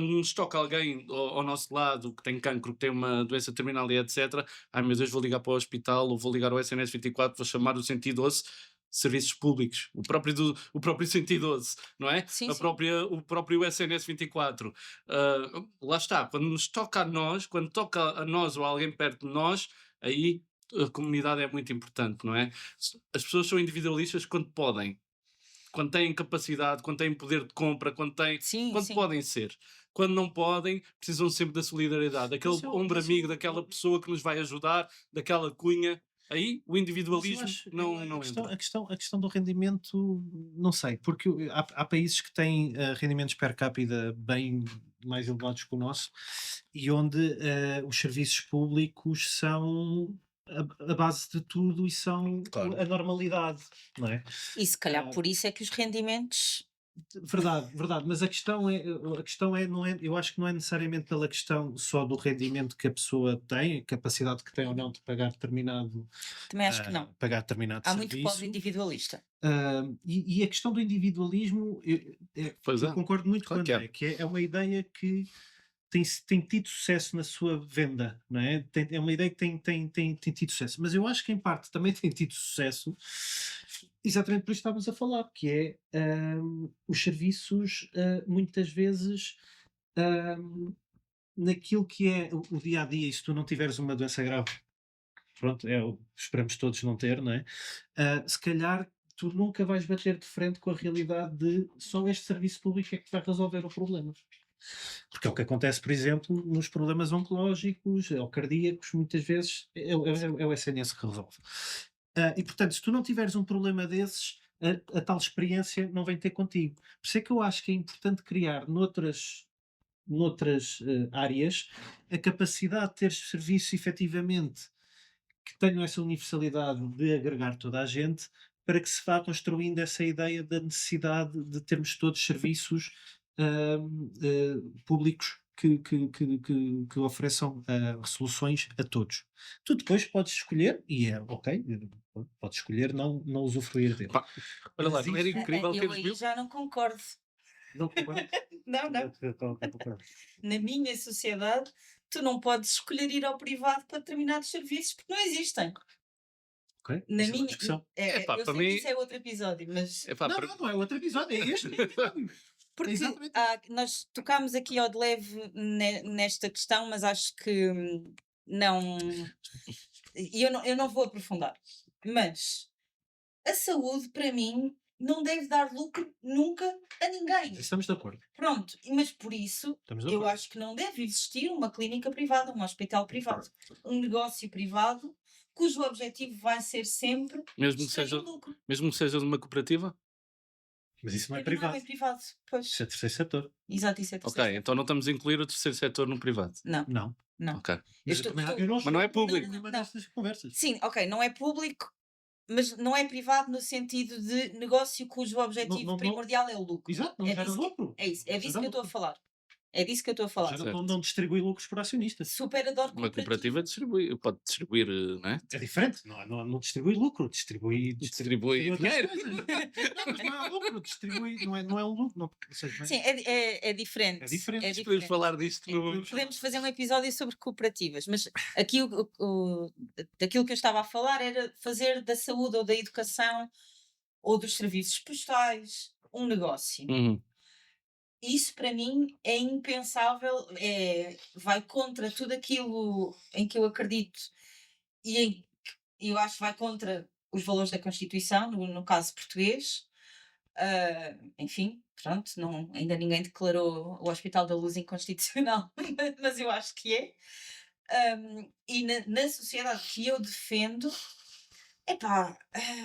S2: nos toca alguém ao nosso lado que tem cancro, que tem uma doença terminal e etc. Ai meu Deus, vou ligar para o hospital ou vou ligar ao SNS 24, vou chamar o 112 serviços públicos, o próprio 112, não é?
S3: Sim, sim.
S2: O próprio SNS 24. Lá está, quando nos toca a nós, quando toca a nós ou a alguém perto de nós, aí a comunidade é muito importante, não é? As pessoas são individualistas quando podem, quando têm capacidade, quando têm poder de compra, quando
S3: Sim, sim.
S2: podem ser. Quando não podem, precisam sempre da solidariedade, daquele ombro amigo, daquela pessoa que nos vai ajudar, daquela cunha. Aí o
S1: Mas eu
S2: individualismo
S1: acho,
S2: não entra.
S1: a questão do rendimento, não sei, porque há países que têm rendimentos per capita bem mais elevados que o nosso e onde os serviços públicos são a base de tudo e são
S2: Claro.
S1: a normalidade, não é?
S3: E se calhar
S1: Ah,
S3: por isso é que os rendimentos.
S1: Verdade, verdade, mas a questão é, não é, eu acho que não é necessariamente pela questão só do rendimento que a pessoa tem, a capacidade que tem ou não de pagar
S3: Também acho que não. Há muito pobre
S1: serviço.
S3: individualista.
S1: E a questão do individualismo,
S2: Pois
S1: eu
S2: é,
S1: concordo muito com o
S2: claro que é.
S1: André, que é uma ideia que tem tido sucesso na sua venda, não é? É uma ideia que tem tido sucesso, mas eu acho que em parte também tem tido sucesso, exatamente por isso que estávamos a falar, que é os serviços muitas vezes naquilo que é o dia a dia, e se tu não tiveres uma doença grave, pronto, esperamos todos não ter, não é? Se calhar tu nunca vais bater de frente com a realidade de só este serviço público é que vai resolver o problema. Porque é o que acontece, por exemplo, nos problemas oncológicos ou cardíacos, muitas vezes é o SNS que resolve. E portanto, se tu não tiveres um problema desses, a tal experiência não vem ter contigo. Por isso é que eu acho que é importante criar noutras áreas a capacidade de ter serviços efetivamente que tenham essa universalidade de agregar toda a gente para que se vá construindo essa ideia da necessidade de termos todos serviços públicos que ofereçam soluções a todos. Tu depois podes escolher, e é ok, podes escolher não usufruir dele.
S2: Pá, olha lá,
S1: Mas
S2: não era
S1: isso-
S2: incrível
S3: Eu
S2: teres
S3: aí
S2: mil?
S3: já não concordo.
S1: Não concordo.
S3: Não, não.
S1: Eu concordo.
S3: Na minha sociedade, tu não podes escolher ir ao privado para determinados serviços porque não existem.
S1: Ok?
S3: Na
S1: Isso é uma
S3: minha.
S1: discussão.
S2: Epá,
S3: Eu
S2: para
S3: sei que
S2: mim.
S3: isso é outro episódio, mas.
S2: Epá,
S1: Não,
S2: para-
S1: não é outro episódio, é este episódio.
S3: Porque
S1: exatamente
S3: nós tocámos aqui ao de leve nesta questão, mas acho que não. E eu não vou aprofundar. Mas a saúde, para mim, não deve dar lucro nunca a ninguém.
S1: Estamos de acordo.
S3: Pronto, mas por isso
S1: Estamos de
S3: eu
S1: acordo.
S3: acho que não deve existir uma clínica privada, um hospital privado, um negócio privado, cujo objetivo vai ser sempre
S2: mesmo que
S3: extrair
S2: seja,
S3: lucro.
S2: mesmo que seja de uma cooperativa?
S1: Mas isso não é
S3: Não é
S1: privado.
S3: bem privado. Pois.
S1: Isso é terceiro setor.
S3: Exato, isso é
S2: Ok,
S3: terceiro
S2: então não estamos a incluir o terceiro setor no privado.
S3: setor. Não,
S1: Não.
S3: não.
S2: Ok.
S3: Eu
S1: Mas,
S3: estou-
S1: eu também,
S3: estou-
S1: eu não
S2: Mas não é público.
S1: nenhuma
S3: Não.
S1: destas conversas.
S3: Sim, ok, não é público, mas não é privado no sentido de negócio cujo
S1: Não,
S3: objetivo
S1: não,
S3: primordial é o lucro.
S1: exato, não
S3: É
S1: gera
S3: disso
S1: lucro.
S3: é isso, é
S1: Não
S3: disso
S1: gera
S3: que eu estou a
S1: lucro.
S3: falar. É disso que eu estou a falar.
S1: Não,
S2: Certo.
S1: não distribui lucros por acionistas.
S3: Super adoro
S2: Uma
S3: cooperativo.
S2: cooperativa distribui, pode distribuir, não é?
S1: É diferente, não distribui lucro, distribui
S2: Distribui
S1: outras
S2: dinheiro.
S1: coisas. Não, mas não é lucro, distribui, não é um lucro, não, ou seja, não é,
S3: Sim, é diferente.
S1: é diferente.
S3: É
S2: Podemos
S3: diferente.
S2: falar disto no.
S3: Podemos fazer um episódio sobre cooperativas, mas aqui daquilo que eu estava a falar era fazer da saúde ou da educação ou dos serviços postais um negócio.
S2: Uhum.
S3: Isso para mim é impensável, vai contra tudo aquilo em que eu acredito e eu acho que vai contra os valores da Constituição, no caso português. Enfim, pronto, ainda ninguém declarou o Hospital da Luz inconstitucional, mas eu acho que é. E na sociedade que eu defendo, epá,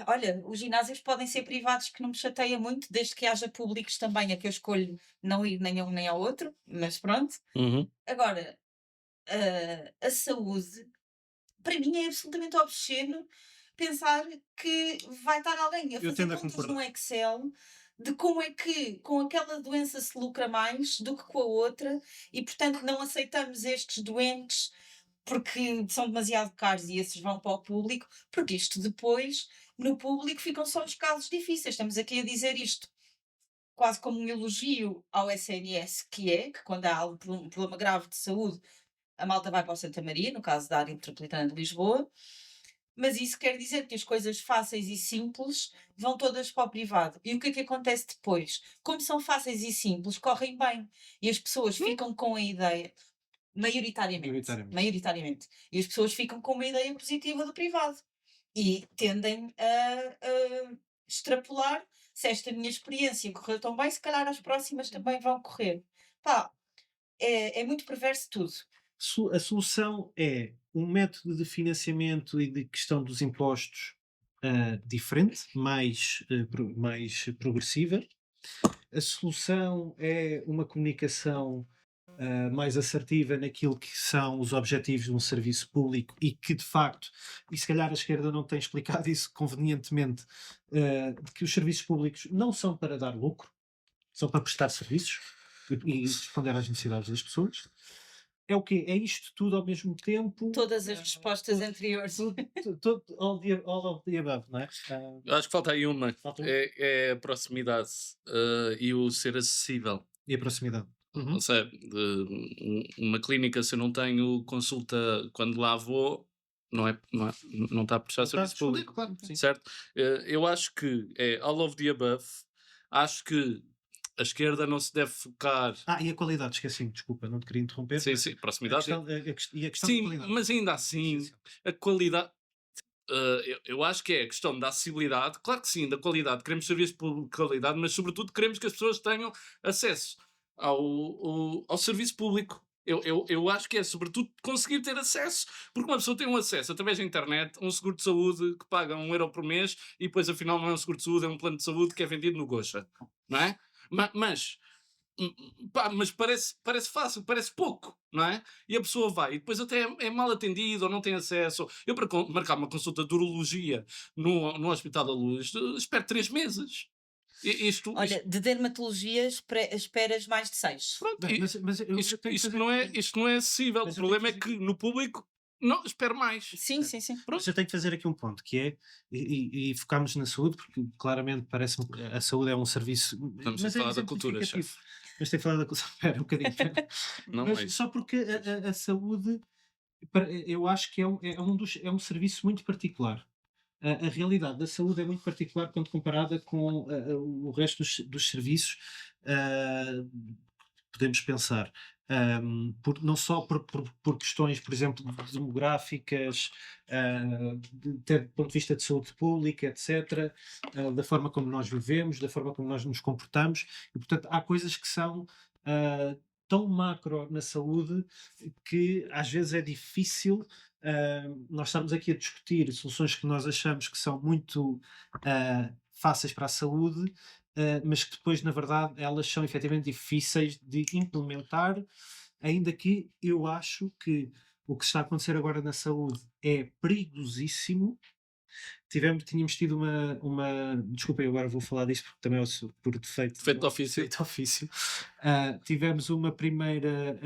S3: olha, os ginásios podem ser privados, que não me chateia muito, desde que haja públicos também, a que eu escolho não ir nem a um nem ao outro, mas pronto.
S2: Uhum.
S3: Agora, a saúde, para mim é absolutamente obsceno pensar que vai estar alguém a
S1: Eu
S3: fazer
S1: tendo a
S3: contas
S1: concordar.
S3: num Excel de como é que com aquela doença se lucra mais do que com a outra e, portanto, não aceitamos estes doentes porque são demasiado caros e esses vão para o público, porque isto depois, no público, ficam só os casos difíceis. Estamos aqui a dizer isto quase como um elogio ao SNS, que quando há um problema grave de saúde, a malta vai para o Santa Maria, no caso da área metropolitana de Lisboa, mas isso quer dizer que as coisas fáceis e simples vão todas para o privado. E o que é que acontece depois? Como são fáceis e simples, correm bem. E as pessoas ficam com a ideia,
S1: Maioritariamente.
S3: maioritariamente, e as pessoas ficam com uma ideia positiva do privado. E tendem a extrapolar, se esta minha experiência correu tão bem, se calhar as próximas também vão correr. Pá, é muito perverso tudo.
S1: A solução é um método de financiamento e de questão dos impostos diferente, mais progressiva. A solução é uma comunicação mais assertiva naquilo que são os objetivos de um serviço público e que, de facto, e se calhar a esquerda não tem explicado isso convenientemente, de que os serviços públicos não são para dar lucro, são para prestar serviços e responder às necessidades das pessoas. É o quê? É isto tudo ao mesmo tempo.
S3: Todas as respostas anteriores.
S1: All of the above, não é?
S2: Eu acho que falta aí uma.
S1: Falta um.
S2: É a proximidade e o ser acessível.
S1: E a proximidade. Uhum.
S2: Não sei, uma clínica, se eu não tenho consulta quando lá vou, não está a prestar
S1: Está a
S2: serviço público.
S1: claro, sim.
S2: Certo? Eu acho que é all of the above. Acho que a esquerda não se deve focar.
S1: E a qualidade, esqueci-me, desculpa, não te queria interromper.
S2: Sim,
S1: mas
S2: sim,
S1: A
S2: proximidade.
S1: questão, e a questão da
S2: Sim,
S1: qualidade.
S2: mas ainda assim,
S1: Sim.
S2: a qualidade. Eu acho que é a questão da acessibilidade. Claro que sim, da qualidade. Queremos serviços de qualidade, mas sobretudo queremos que as pessoas tenham acesso ao serviço público. Eu acho que é sobretudo conseguir ter acesso, porque uma pessoa tem um acesso através da internet, um seguro de saúde que paga 1 euro por mês e depois afinal não é um seguro de saúde, é um plano de saúde que é vendido no Gocha, não é? Mas parece fácil, parece pouco, não é? E a pessoa vai e depois até é mal atendida ou não tem acesso. Eu, para marcar uma consulta de urologia no Hospital da Luz, espero 3 meses. Isto,
S3: Olha, de dermatologia esperas mais de 6.
S2: pronto,
S1: Bem, mas eu
S2: isto,
S1: tenho que
S2: isto
S1: fazer-
S2: não é acessível. O
S1: Mas eu
S2: problema é
S1: tenho que
S2: que no público não espero mais.
S3: Sim, sim, sim.
S1: Mas eu tenho que fazer aqui um ponto, que é, e focarmos na saúde, porque claramente parece-me que a saúde é um serviço.
S2: Vamos
S1: mas é
S2: falar da cultura,
S1: exemplificativo.
S2: chefe.
S1: Mas tem que falar da cultura. Espera um bocadinho.
S2: Não
S1: Mas
S2: é isso.
S1: só porque a saúde, eu acho que é um serviço muito particular. A realidade da saúde é muito particular quando comparada com o resto dos serviços. ah, Podemos pensar. Não só por questões, por exemplo, demográficas, do ponto de vista de saúde pública, etc., da forma como nós vivemos, da forma como nós nos comportamos, e portanto há coisas que são tão macro na saúde que às vezes é difícil nós estarmos aqui a discutir soluções que nós achamos que são muito fáceis para a saúde, mas que depois, na verdade, elas são efetivamente difíceis de implementar, ainda que eu acho que o que está a acontecer agora na saúde é perigosíssimo, Tínhamos tido desculpa, eu agora vou falar disto porque também é por defeito.
S2: Defeito de ofício.
S1: Defeito de ofício. Tivemos uma primeira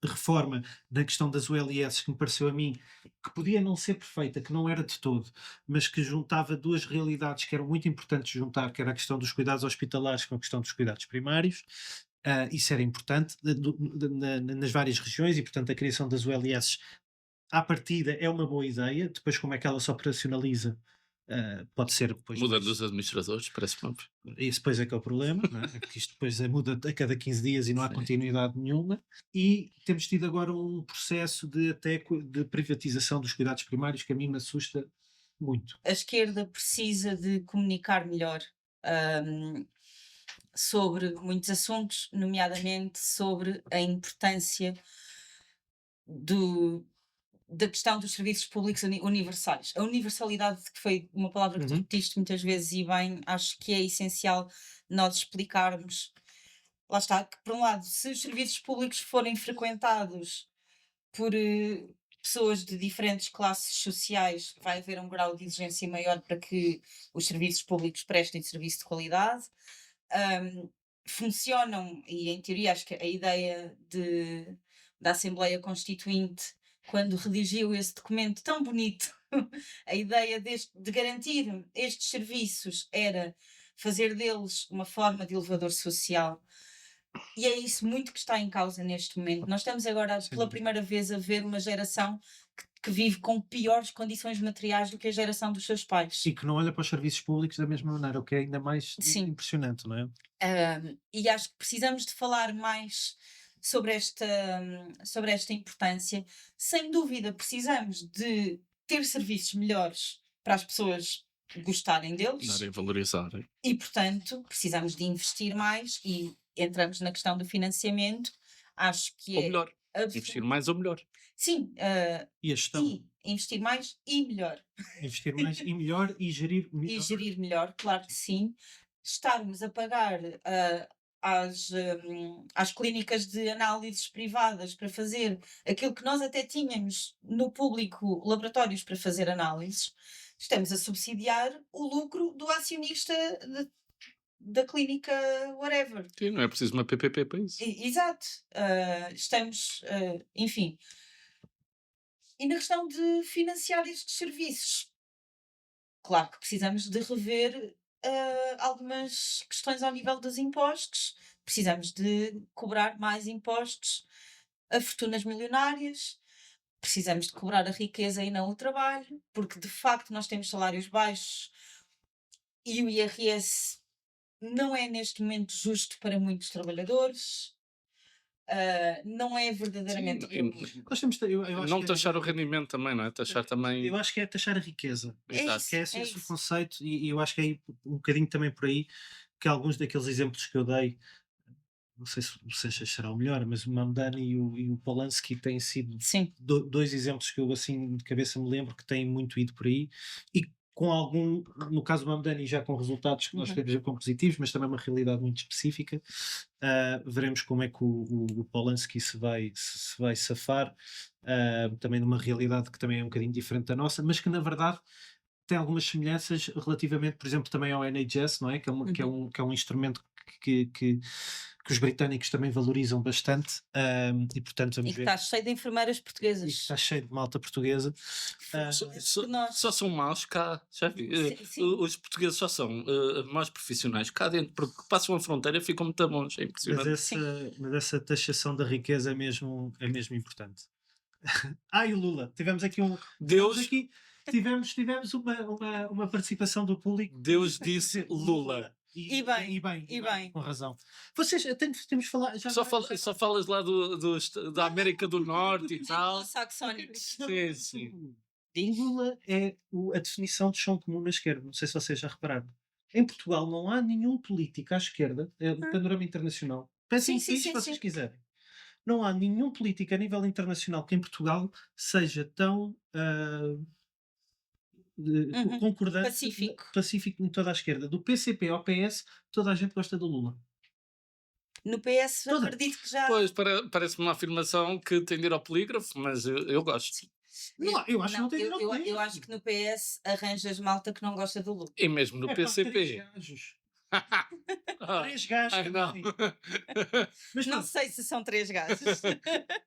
S1: reforma na questão das ULS que me pareceu a mim que podia não ser perfeita, que não era de todo, mas que juntava duas realidades que eram muito importantes juntar, que era a questão dos cuidados hospitalares com a questão dos cuidados primários. Isso era importante nas várias regiões e, portanto, a criação das ULS à partida é uma boa ideia, depois como é que ela se operacionaliza pode ser depois
S2: Mudando os administradores, parece-me óbvio.
S1: esse depois é que é o problema, não é? É porque isto depois muda a cada 15 dias e não há
S2: Sim.
S1: continuidade nenhuma. E temos tido agora um processo de privatização dos cuidados primários que a mim me assusta muito.
S3: A esquerda precisa de comunicar melhor sobre muitos assuntos, nomeadamente sobre a importância da questão dos serviços públicos universais. A universalidade, que foi uma palavra que tu repetiste muitas vezes e bem, acho que é essencial nós explicarmos. Lá está, que por um lado, se os serviços públicos forem frequentados por pessoas de diferentes classes sociais, vai haver um grau de exigência maior para que os serviços públicos prestem serviço de qualidade. Funcionam, e em teoria acho que a ideia da Assembleia Constituinte, quando redigiu esse documento tão bonito, a ideia de garantir estes serviços era fazer deles uma forma de elevador social. E é isso muito que está em causa neste momento. Nós estamos agora, pela primeira vez, a ver uma geração que vive com piores condições materiais do que a geração dos seus pais.
S1: E que não olha para os serviços públicos da mesma maneira, o que é ainda mais
S3: Sim.
S1: impressionante, não é?
S3: E acho que precisamos de falar mais sobre esta importância. Sem dúvida, precisamos de ter serviços melhores para as pessoas gostarem deles.
S2: Darem a valorizar.
S3: E, portanto, precisamos de investir mais e entramos na questão do financiamento. Acho que
S2: Ou
S3: é
S2: melhor,
S3: absoluto.
S2: investir mais ou melhor.
S3: Sim,
S1: E a gestão.
S3: e investir mais e melhor.
S1: Investir mais e melhor e gerir melhor.
S3: E gerir melhor, claro que sim. Estarmos a pagar às clínicas de análises privadas para fazer aquilo que nós até tínhamos no público, laboratórios para fazer análises, estamos a subsidiar o lucro do acionista da clínica whatever.
S2: Sim, não é preciso uma PPP para isso.
S3: Exato. Estamos, enfim. E na questão de financiar estes serviços, claro que precisamos de rever algumas questões ao nível dos impostos. Precisamos de cobrar mais impostos a fortunas milionárias. Precisamos de cobrar a riqueza e não o trabalho, porque de facto nós temos salários baixos e o IRS não é neste momento justo para muitos trabalhadores. Não é verdadeiramente.
S2: Sim,
S1: Nós temos, eu acho
S2: não
S1: que
S2: taxar o rendimento também, não é? Taxar também.
S1: eu acho que é taxar a riqueza.
S2: Exato.
S1: Que é esse o
S3: isso.
S1: conceito, e eu acho que é aí um bocadinho também por aí que alguns daqueles exemplos que eu dei, não sei se será o melhor, mas o Mamdani e o Polanski têm sido
S3: Sim,
S1: dois exemplos que eu assim de cabeça me lembro que têm muito ido por aí e com algum, no caso do Mamdani já com resultados que nós podemos ver como positivos, mas também uma realidade muito específica. Veremos como é que o Polanski se vai safar, também numa realidade que também é um bocadinho diferente da nossa, mas que na verdade tem algumas semelhanças relativamente, por exemplo, também ao NHS, não é? Que é um instrumento que os britânicos também valorizam bastante, e portanto vamos
S3: e que
S1: ver.
S3: está cheio de enfermeiras
S1: E que
S3: portuguesas.
S1: está cheio de malta portuguesa.
S2: Só são maus cá, já vi.
S3: Sim.
S2: Os portugueses só são maus profissionais cá dentro, porque passam a fronteira e ficam muito bons. É impressionante.
S1: Mas essa taxação da riqueza é mesmo importante. E o Lula, tivemos aqui tivemos uma participação do público.
S2: Deus disse Lula.
S3: E bem.
S1: Com razão. Vocês temos de falar.
S2: Só falas lá da América do Norte e tal.
S3: Anglo-saxónicos.
S2: Sim.
S1: Lula é a definição de chão comum na esquerda. Não sei se vocês já repararam. Em Portugal não há nenhum político à esquerda, no panorama internacional. Pensem
S3: Sim,
S1: nisso se vocês quiserem. Não há nenhum político a nível internacional que em Portugal seja tão concordante, pacífico em toda a esquerda. Do PCP ao PS, toda a gente gosta do Lula.
S3: No PS acredito que já.
S2: Pois, parece-me uma afirmação que tem de ir ao polígrafo, mas eu gosto.
S3: Sim.
S1: Não, eu acho que não tem direito a
S3: eu acho
S1: isso.
S3: que no PS arranjas malta que não gosta do Lula.
S2: E mesmo no
S1: É pá, 3
S2: PCP.
S1: gajos.
S2: Ah,
S1: 3 gajos
S2: ai, não.
S1: também. Mas
S3: Não
S1: pronto,
S3: sei se são 3 gajos.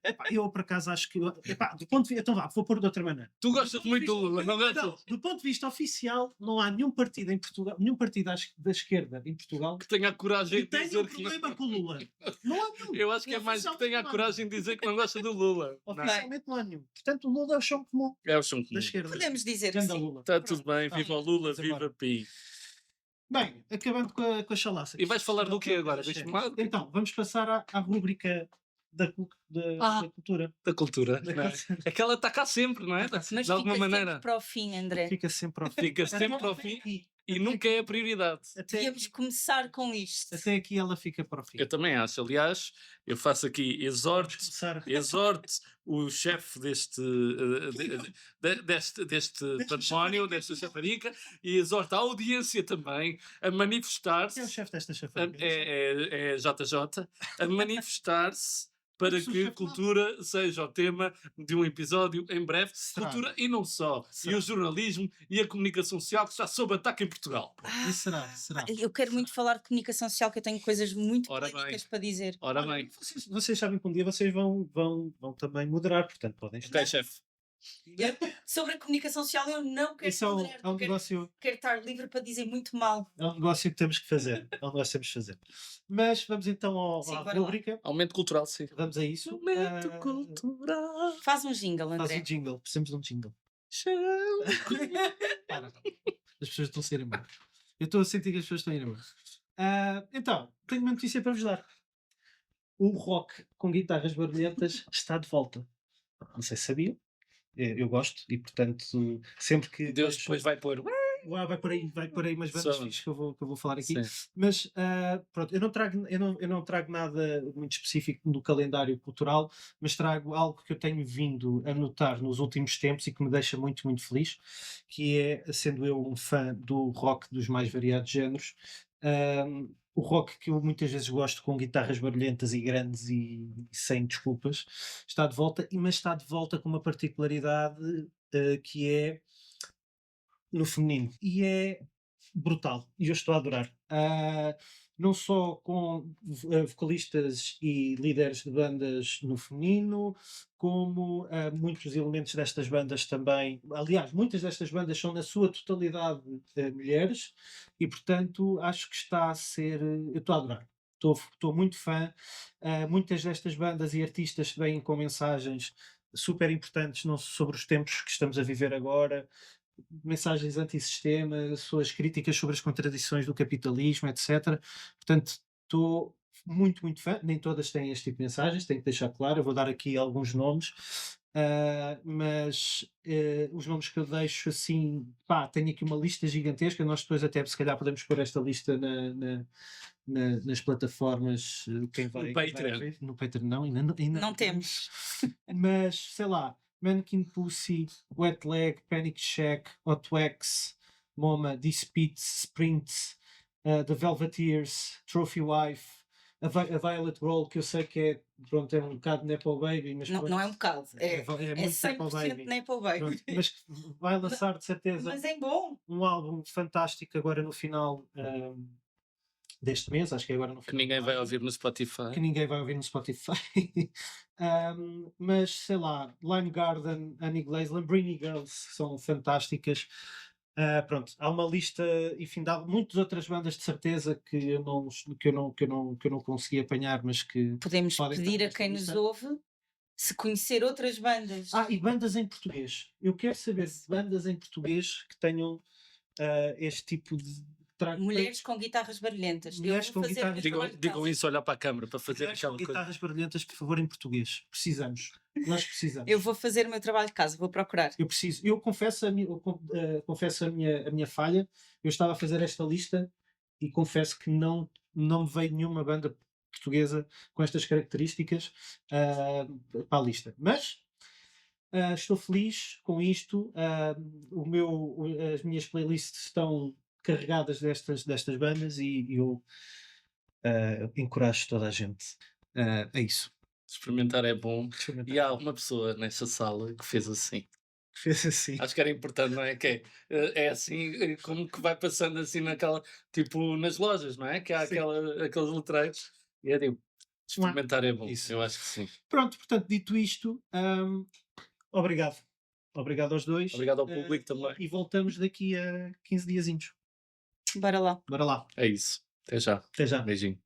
S1: epá, eu por acaso acho que. Epá, do ponto de vista. Então vá, vou pôr de outra maneira.
S2: Tu gostas
S1: ponto de
S2: muito do
S1: vista-
S2: Lula, não
S1: Não,
S2: gostas?
S1: do ponto de vista oficial, não há nenhum partido em Portugal, nenhum partido da esquerda em Portugal
S2: Que tenha a coragem
S1: que
S2: de
S1: tenha
S2: dizer
S1: um
S2: que não.
S1: problema com o Lula. Não há nenhum.
S2: Eu acho que é mais que tenha a
S1: Oficialmente não há
S2: coragem de dizer que não gosta do Lula. Não.
S1: Oficialmente não há nenhum. Portanto, o Lula é o chão comum
S2: É o chão
S1: da
S2: comum.
S1: esquerda.
S3: Podemos dizer que
S1: Ganda
S3: sim.
S1: Lula.
S2: Está tudo bem,
S1: Tá.
S2: viva o Lula,
S1: Vamos embora.
S2: viva Pi.
S1: Bem, acabando com a chalaça.
S2: E vais falar do quê agora?
S1: Das
S2: Deixa-me
S1: séries.
S2: lá.
S1: Então, vamos passar à rúbrica da cultura.
S2: Da cultura.
S1: Da
S2: não é?
S1: cultura.
S2: Aquela está cá sempre, não é?
S1: Tá cá sempre.
S3: Mas
S2: De alguma
S3: fica
S2: maneira.
S3: sempre para o fim, André.
S1: Fica sempre ao fim.
S2: Fica sempre ao fim e nunca é a prioridade.
S1: Até
S3: Devíamos
S1: aqui,
S3: começar com isto.
S1: até aqui ela fica para o fim.
S2: Eu também acho. Aliás, eu faço aqui
S1: Vamos
S2: exorto
S1: começar.
S2: exorte o chefe deste património, desta chafarica, e exorte a audiência também a manifestar-se.
S1: Quem é o chefe desta chafarica?
S2: É JJ, a manifestar-se para
S1: Mas o
S2: que
S1: chefe não.
S2: cultura seja o tema de um episódio em breve.
S1: Será?
S2: Cultura e não só. E
S1: Será?
S2: o jornalismo e a comunicação social que está sob ataque em Portugal.
S1: E será? Será?
S3: Eu quero muito falar de comunicação social, que eu tenho coisas muito
S2: Ora
S3: políticas
S2: bem.
S3: para dizer.
S2: Ora
S1: Olha,
S2: bem.
S1: vocês sabem que um dia vocês vão também moderar, portanto podem estar.
S2: Ok, chefe.
S3: Sobre a comunicação social, eu não quero
S1: Isso é
S3: moderar,
S1: um
S3: eu quero,
S1: negócio.
S3: quero estar livre para dizer muito mal.
S1: É um negócio que temos que fazer. É um negócio que temos que fazer. Mas vamos então
S3: Sim,
S1: à
S3: bora lá.
S1: rubrica.
S2: Aumento cultural, sim.
S1: Vamos a isso.
S2: Aumento
S1: Ah,
S2: cultural.
S3: Faz um jingle,
S1: faz
S3: André.
S1: um jingle. Precisamos de um jingle. Para. As pessoas estão a ser embora. Eu estou a sentir que as pessoas estão a ir embora. Então, tenho uma notícia para vos dar. O rock com guitarras barulhentas está de volta. Não sei se sabiam. Eu gosto e, portanto, sempre que
S2: Deus
S1: vejo-
S2: depois vai pôr.
S1: vai por aí umas bandas
S2: Só.
S1: fixes que eu vou falar aqui.
S2: Sim.
S1: Mas pronto, eu não trago nada muito específico do calendário cultural, mas trago algo que eu tenho vindo a notar nos últimos tempos e que me deixa muito, muito feliz, que é, sendo eu um fã do rock dos mais variados géneros, o rock que eu muitas vezes gosto com guitarras barulhentas e grandes e sem desculpas, está de volta, mas está de volta com uma particularidade que é no feminino. E é brutal. E eu estou a adorar. Não só com vocalistas e líderes de bandas no feminino, como muitos elementos destas bandas também. Aliás, muitas destas bandas são na sua totalidade mulheres, e portanto acho que está a ser. Eu estou a adorar. Estou muito fã. Muitas destas bandas e artistas vêm com mensagens super importantes não sobre os tempos que estamos a viver agora, mensagens antissistema, suas críticas sobre as contradições do capitalismo, etc. Portanto, estou muito, muito fã. Nem todas têm este tipo de mensagens, tenho que deixar claro. Eu vou dar aqui alguns nomes, mas os nomes que eu deixo assim, pá, tenho aqui uma lista gigantesca. Nós depois até se calhar podemos pôr esta lista nas plataformas. Quem vai
S2: Patreon.
S1: ouvir. No Patreon não, ainda
S3: Não temos.
S1: mas sei lá, Mannequin Pussy, Wet Leg, Panic Shack, Hot Wax, MoMA, Disputes, Sprint, The Velveteers, Trophy Wife, a Violet Roll, que eu sei que é, pronto, é um bocado Nepo Baby, mas
S3: Não,
S1: pronto,
S3: não é um bocado. É
S1: muito Nepo
S3: 100%
S1: Baby.
S3: Nepo Baby.
S1: Pronto, mas que vai lançar de certeza
S3: Mas é bom.
S1: um álbum fantástico agora no final deste mês, acho que é agora no
S2: Que
S1: final.
S2: ninguém
S1: de
S2: vai
S1: maio,
S2: ouvir no Spotify.
S1: que ninguém vai ouvir no Spotify. Mas sei lá, Lime Garden, Annie Glaze, Lambrini Girls são fantásticas. Pronto, há uma lista, enfim, há muitas outras bandas de certeza que eu não consegui apanhar, mas que
S3: Podemos
S1: podem estar
S3: pedir a
S1: nesta
S3: quem nos
S1: lista.
S3: ouve se conhecer outras bandas.
S1: E bandas em português. Eu quero saber de bandas em português que tenham este tipo de.
S3: Mulheres com guitarras barulhentas.
S1: Mulheres
S3: Eu vou
S1: com
S3: fazer
S1: guitarras
S3: o meu
S2: Digam,
S3: trabalho de
S2: digam
S3: casa.
S2: isso, olhar para a câmara para fazer
S1: Mulheres com
S2: aquela coisa.
S1: guitarras barulhentas, por favor, em português. Precisamos. Nós precisamos.
S3: Eu vou fazer o meu trabalho de casa, vou procurar.
S1: Eu preciso. Eu confesso confesso a minha falha. Eu estava a fazer esta lista e confesso que não me veio nenhuma banda portuguesa com estas características para a lista. Mas estou feliz com isto. As minhas playlists estão carregadas destas bandas e eu encorajo toda a gente a isso.
S2: experimentar é bom.
S1: Experimentar.
S2: E há uma pessoa nesta sala que fez assim.
S1: Fez assim.
S2: Acho que era importante, não é? Que é assim, como que vai passando assim naquela, tipo nas lojas, não é? Que há
S1: Sim.
S2: aqueles letreiros. E é tipo, experimentar é bom.
S1: Isso.
S2: Eu acho que sim.
S1: Pronto, portanto, dito isto, obrigado. Obrigado aos dois.
S2: Obrigado ao público também.
S1: E voltamos daqui a 15 diazinhos.
S3: Bora lá.
S1: Bora lá.
S2: É isso. Até já.
S1: Até já.
S2: Beijinho.